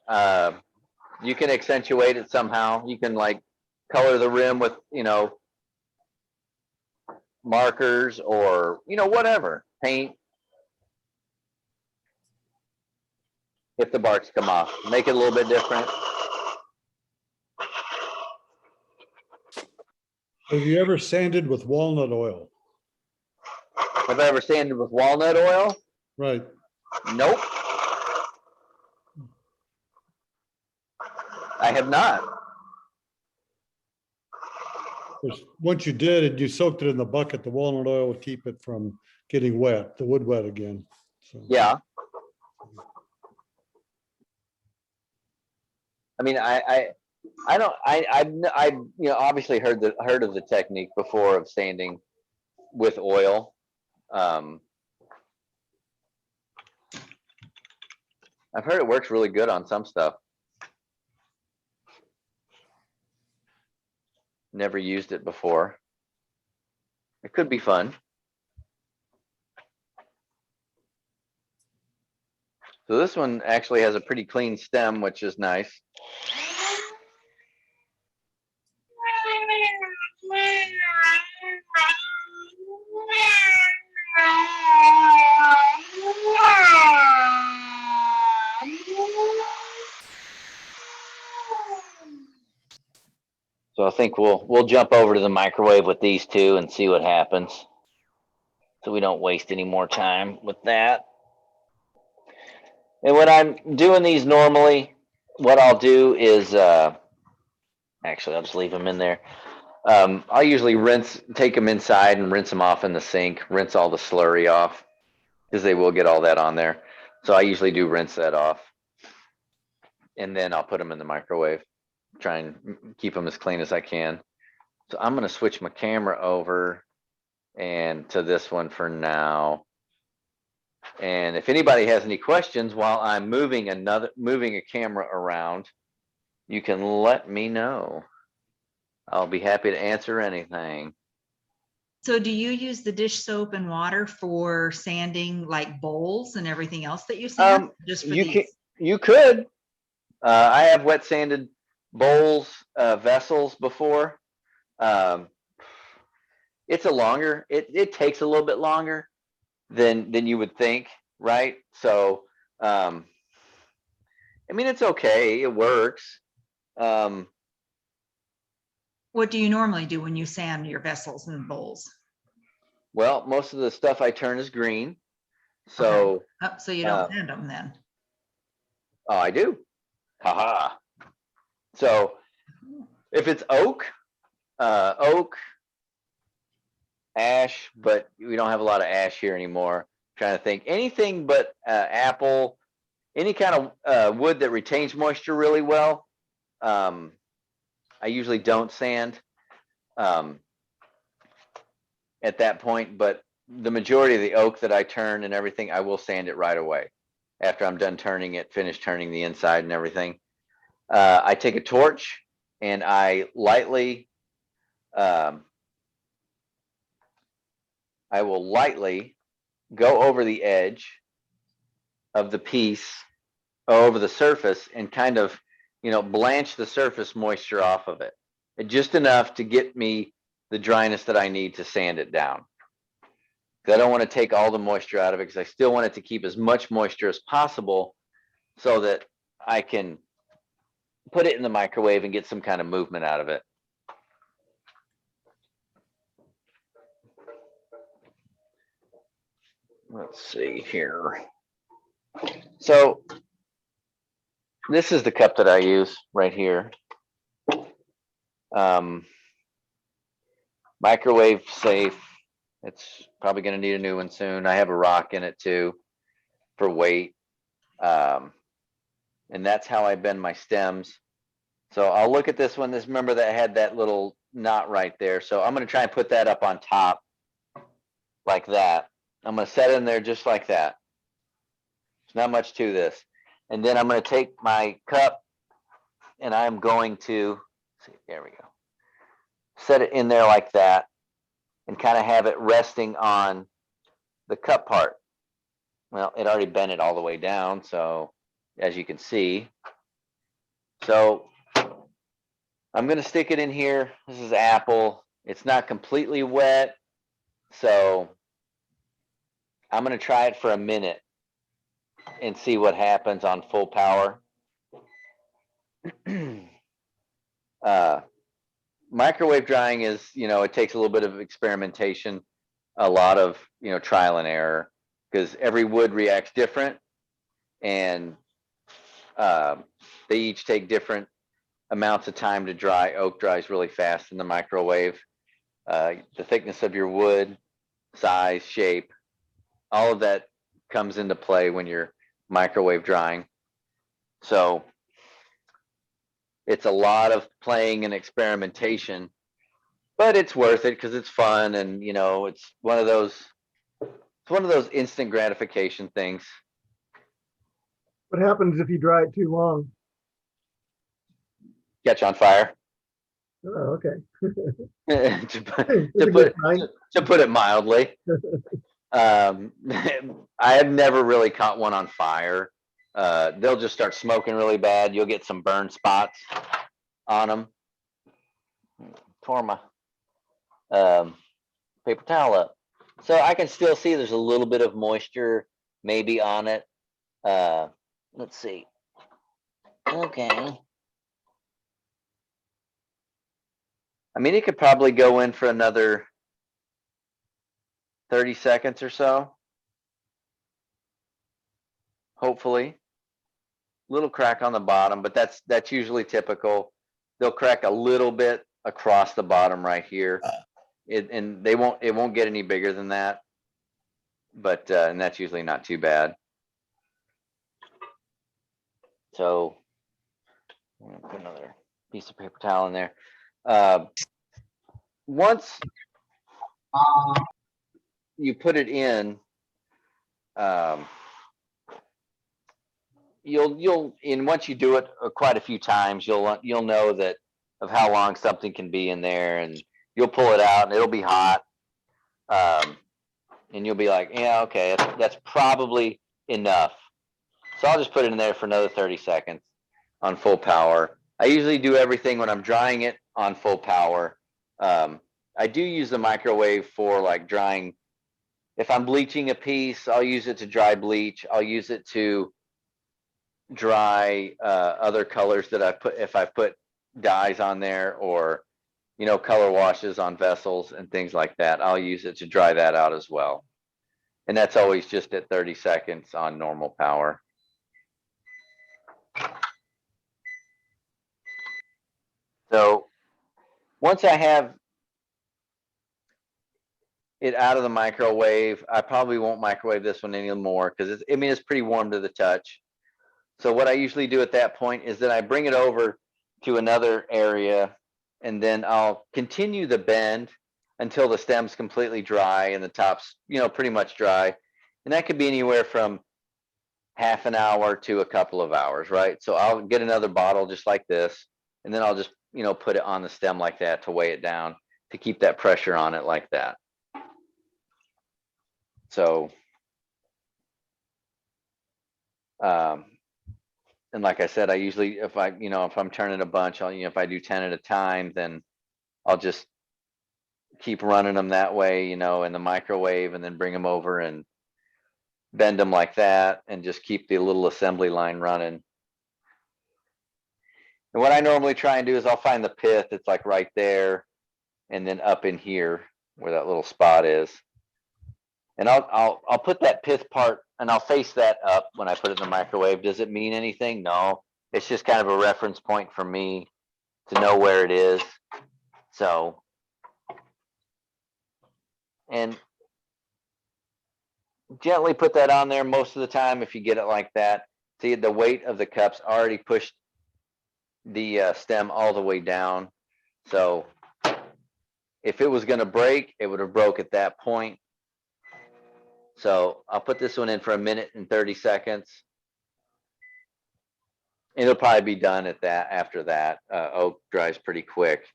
You can accentuate it somehow. You can like color the rim with, you know, markers or, you know, whatever, paint. If the barks come off, make it a little bit different. Have you ever sanded with walnut oil? Have I ever sanded with walnut oil? Right. Nope. I have not. 'Cause once you did it, you soaked it in the bucket, the walnut oil would keep it from getting wet, the wood wet again. So. Yeah. I mean, I you know, obviously heard of the technique before of sanding with oil. I've heard it works really good on some stuff. Never used it before. It could be fun. So this one actually has a pretty clean stem, which is nice. So I think we'll jump over to the microwave with these two and see what happens. So we don't waste any more time with that. And when I'm doing these normally, what I'll do is, actually, I'll just leave them in there. I'll usually take them inside and rinse them off in the sink, rinse all the slurry off, because they will get all that on there. So I usually do rinse that off. And then I'll put them in the microwave, try and keep them as clean as I can. So I'm going to switch my camera over and to this one for now. And if anybody has any questions while I'm moving a camera around, you can let me know. I'll be happy to answer anything. So do you use the dish soap and water for sanding like bowls and everything else that you sand? Just for these? You could. I have wet sanded bowls, vessels before. It's a longer, it takes a little bit longer than you would think, right? So, I mean, it's okay. It works. What do you normally do when you sand your vessels and bowls? Well, most of the stuff I turn is green. So, okay. Oh, so you don't sand them then? Oh, I do. Haha. So if it's oak, ash, but we don't have a lot of ash here anymore. I'm trying to think anything but apple, any kind of wood that retains moisture really well. I usually don't sand at that point, but the majority of the oak that I turn and everything, I will sand it right away after I'm done turning it, finished turning the inside and everything. I take a torch and I lightly, I will lightly go over the edge of the piece, over the surface, and kind of, you know, blanch the surface moisture off of it. Just enough to get me the dryness that I need to sand it down. I don't want to take all the moisture out of it because I still want it to keep as much moisture as possible so that I can put it in the microwave and get some kind of movement out of it. Let's see here. So this is the cup that I use right here. Microwave safe, It's probably gonna need a new one soon. I have a rock in it too for weight. And that's how I bend my stems. So I'll look at this one. Remember that had that little knot right there. So I'm gonna try and put that up on top like that. I'm gonna set it in there just like that. There's not much to this. And then I'm gonna take my cup and I'm going to, see, there we go. Set it in there like that and kind of have it resting on the cup part. Well, it already bent it all the way down, so as you can see. So I'm gonna stick it in here. This is apple. It's not completely wet, so I'm gonna try it for a minute and see what happens on full power. Microwave drying is, it takes a little bit of experimentation, a lot of, trial and error, because every wood reacts different, and they each take different amounts of time to dry. Oak dries really fast in the microwave. The thickness of your wood, size, shape, all of that comes into play when you're microwave drying. So it's a lot of playing and experimentation, but it's worth it because it's fun, and it's one of those instant gratification things. What happens if you dry it too long? Catch on fire. Oh, okay. to That's a good sign. put it mildly. I have never really caught one on fire. They'll just start smoking really bad. You'll get some burn spots on them. Tore my paper towel up. So I can still see there's a little bit of moisture maybe on it. Let's see. Okay. I mean, it could probably go in for another 30 seconds or so. Hopefully. Little crack on the bottom, but that's usually typical. They'll crack a little bit across the bottom right here. And it won't get any bigger than that. But and that's usually not too bad. So I'm gonna put another piece of paper towel in there. Once you put it in, once you do it quite a few times, you'll know that of how long something can be in there, and you'll pull it out and it'll be hot, and you'll be like, yeah, okay, that's probably enough. So I'll just put it in there for another 30 seconds on full power. I usually do everything when I'm drying it on full power. I do use the microwave for like drying. If I'm bleaching a piece, I'll use it to dry bleach. I'll use it to dry other colors that if I've put dyes on there, or color washes on vessels and things like that. I'll use it to dry that out as well. And that's always just at 30 seconds on normal power. So once I have it out of the microwave, I probably won't microwave this one anymore because it's pretty warm to the touch. So what I usually do at that point is that I bring it over to another area, and then I'll continue the bend until the stem's completely dry and the top's, pretty much dry. And that could be anywhere from half an hour to a couple of hours, right? So I'll get another bottle just like this, and then I'll just, put it on the stem like that to weigh it down, to keep that pressure on it like that. So, and like I said, I usually, if I'm turning a bunch, if I do 10 at a time, then I'll just keep running them that way, in the microwave, and then bring them over and bend them like that, and just keep the little assembly line running. And what I normally try and do is I'll find the pith. It's like right there, and then up in here where that little spot is. And I'll put that pith part, and I'll face that up when I put it in the microwave. Does it mean anything? No. It's just kind of a reference point for me to know where it is. So, and gently put that on there. Most of the time, if you get it like that, see the weight of the cups already pushed the stem all the way down. So if it was going to break, it would have broke at that point. So I'll put this one in for 1:30. It'll probably be done at that. After that, oak dries pretty quick.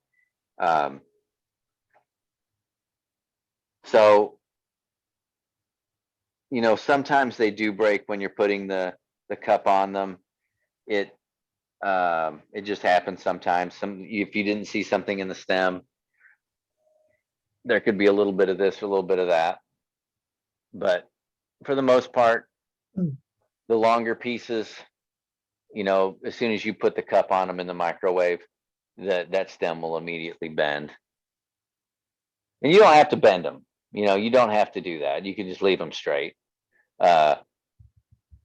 So, you know, sometimes they do break when you're putting the cup on them. It just happens sometimes. If you didn't see something in the stem, there could be a little bit of this, a little bit of that. But for the most part, the longer pieces, you know, as soon as you put the cup on them in the microwave, that stem will immediately bend. And you don't have to bend them. You know, you don't have to do that. You can just leave them straight and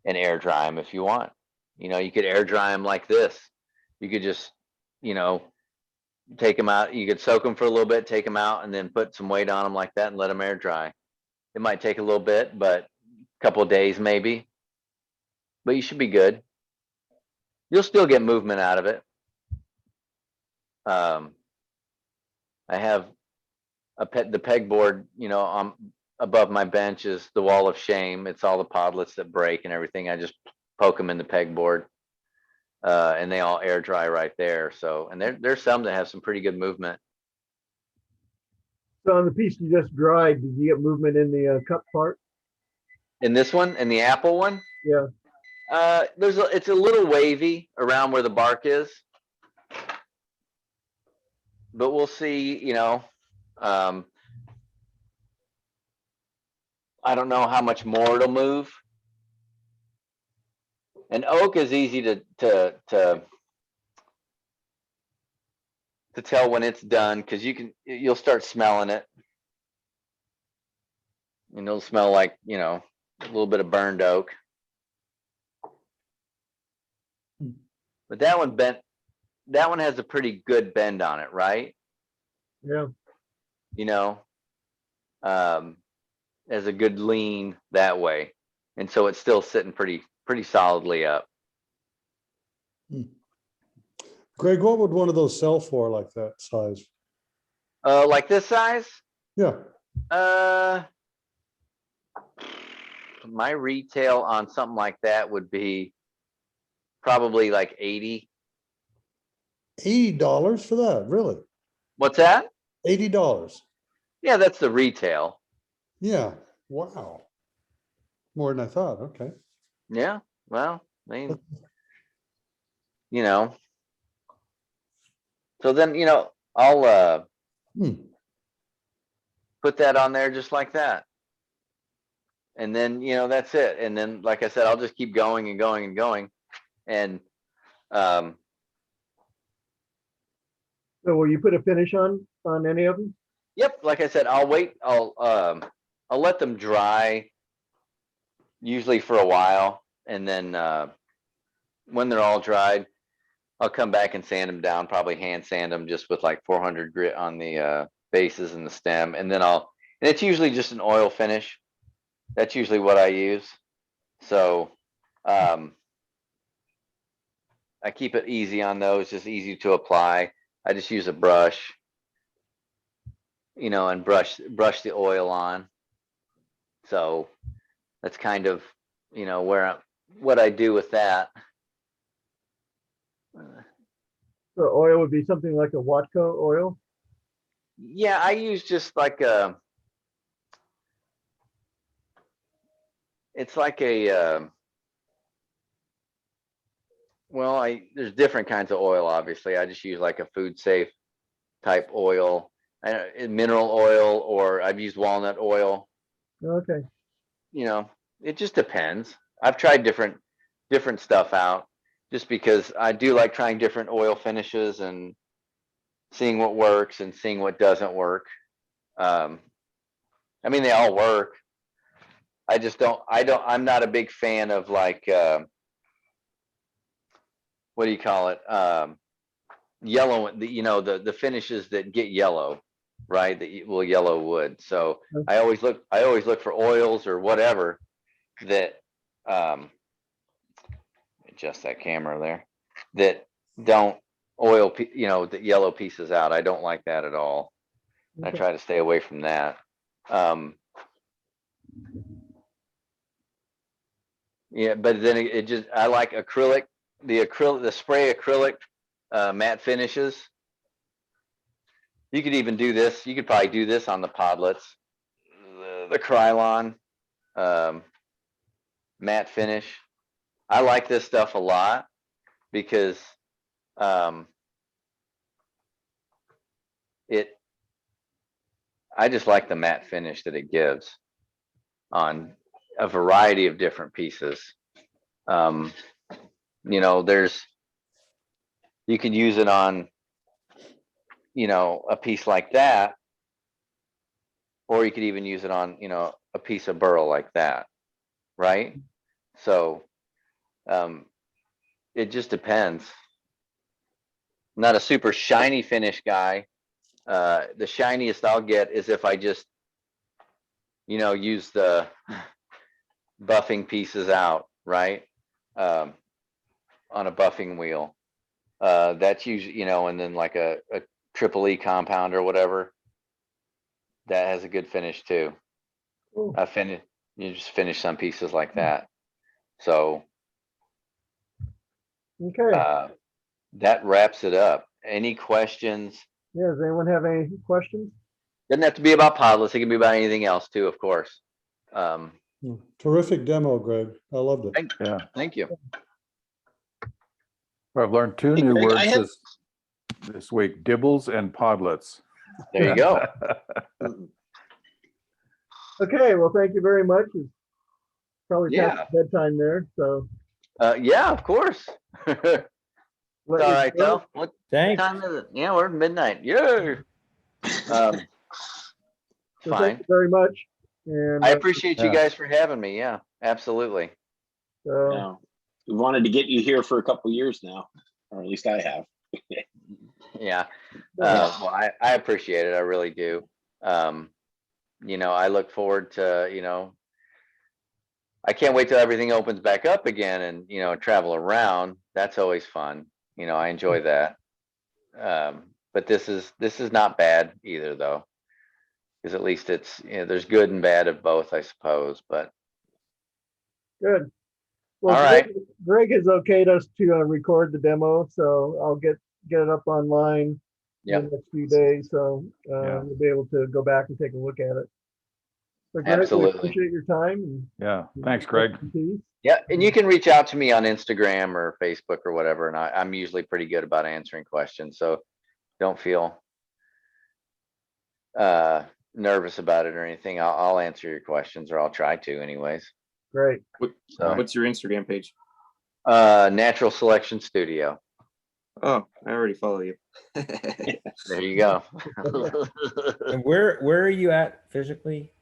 air dry them if you want. You know, you could air dry them like this. You could just, you know, take them out. You could soak them for a little bit, take them out, and then put some weight on them like that and let them air dry. It might take a little bit, but a couple of days maybe. But you should be good. You'll still get movement out of it. I have the pegboard, you know, above my bench is the wall of shame. It's all the podlets that break and everything. I just poke them in the pegboard, and they all air dry right there. So, and there's some that have some pretty good movement. So on the piece you just dried, did you get movement in the cup part? In this one, in the apple one, Yeah. it's a little wavy around where the bark is, but we'll see. You know, I don't know how much more it'll move. And oak is easy to tell when it's done, because you'll start smelling it, and it'll smell like, you know, a little bit of burned oak. But that one has a pretty good bend on it, right? Yeah. You know, has a good lean that way, and so it's still sitting pretty solidly up. Greg, what would one of those sell for, like that size? Like this size? Yeah. My retail on something like that would be probably like $80. $80 for that, really? What's that? $80. Yeah, that's the retail. Yeah. Wow. More than I thought. Okay. Yeah. Well, I mean, you know. So then, you know, I'll put that on there just like that. And then, you know, that's it. And then, like I said, I'll just keep going and going and going. And so will you put a finish on any of them? Yep, like I said, I'll wait. I'll let them dry, usually for a while, and then when they're all dried, I'll come back and sand them down. Probably hand sand them just with like 400 grit on the bases and the stem, and then and it's usually just an oil finish. That's usually what I use. So I keep it easy on those, just easy to apply. I just use a brush, you know, and brush the oil on. So that's kind of, you know, what I do with that. The oil would be something like a Watco oil? Yeah, I use just like it's like a well, there's different kinds of oil, obviously. I just use like a food safe type oil, mineral oil, or I've used walnut oil. Okay. You know, it just depends. I've tried different stuff out, just because I do like trying different oil finishes and seeing what works and seeing what doesn't work. I mean, they all work. I'm not a big fan of like, what do you call it? Yellow, you know, the finishes that get yellow. right? That will yellow wood. So I always look for oils or whatever that, adjust that camera there, that don't that yellow pieces out. I don't like that at all. I try to stay away from that. Yeah, but then it just, I like acrylic, the spray acrylic matte finishes. You could even do this. You could probably do this on the Podlets, the Krylon matte finish. I like this stuff a lot because I just like the matte finish that it gives on a variety of different pieces. You could use it on, a piece like that, or you could even use it on, a piece of burl like that, right? So it just depends. I'm not a super shiny finish guy. The shiniest I'll get is if I just, use the buffing pieces out, right? On a buffing wheel. That's usually, and then like a triple E compound or whatever, that has a good finish too. You just finish some pieces like that. So Okay. that wraps it up. Any questions? Yeah, does anyone have any questions? Doesn't have to be about Podlets. It can be about anything else too, of course. Terrific demo, Greg. I loved it. Thank you. Well, I've learned two Hey, new Greg, words this week, dibbles and Podlets. There you go. Okay, well, thank you very much. It's probably Yeah. past bedtime there, so. Yeah, of course. let All you right, go. though. What Thanks. time is it? Yeah, we're at midnight. Yeah. So Fine. thank you very much. And I appreciate you Yeah. guys for having me. Yeah, absolutely. so, No, we wanted to get you here for a couple years now, or at least I have. Yeah. Well, I appreciate it. I really do. I look forward to, I can't wait till everything opens back up again and, travel around. That's always fun. I enjoy that. But this is not bad either though. Because at least it's, there's good and bad of both, I suppose, but. good. Well, All right. Greg has okayed us to record the demo, so I'll get it up online in the next few days. So we'll be able to go back and take a look at it. So Greg, Absolutely. we appreciate your time. Yeah. Thanks, Greg. Yeah, and you can reach out to me on Instagram or Facebook or whatever, and I'm usually pretty good about answering questions, so don't feel nervous about it or anything. I'll answer your questions, or I'll try to anyways. Great. What's your Instagram page? Natural Selection Studio. Oh, I already follow you. There you go. And where are you at physically?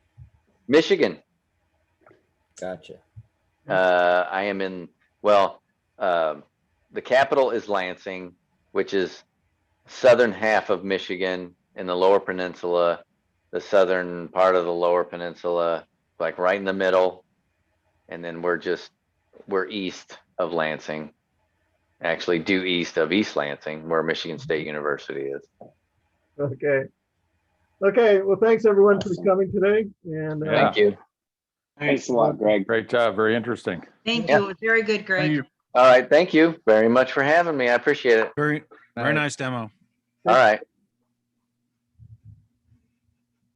Michigan. Gotcha. I am in, the capital is Lansing, which is southern half of Michigan in the Lower Peninsula, the southern part of the Lower Peninsula, like right in the middle. And then we're east of Lansing, actually due east of East Lansing, where Michigan State University is. Okay. Okay. Well, thanks everyone for coming today. And Thank you. Thanks a lot, Greg. Great job. Very interesting. Thank Yeah. you. It was very good, Greg. All right. Thank you very much for having me. I appreciate it. Very nice demo. All right.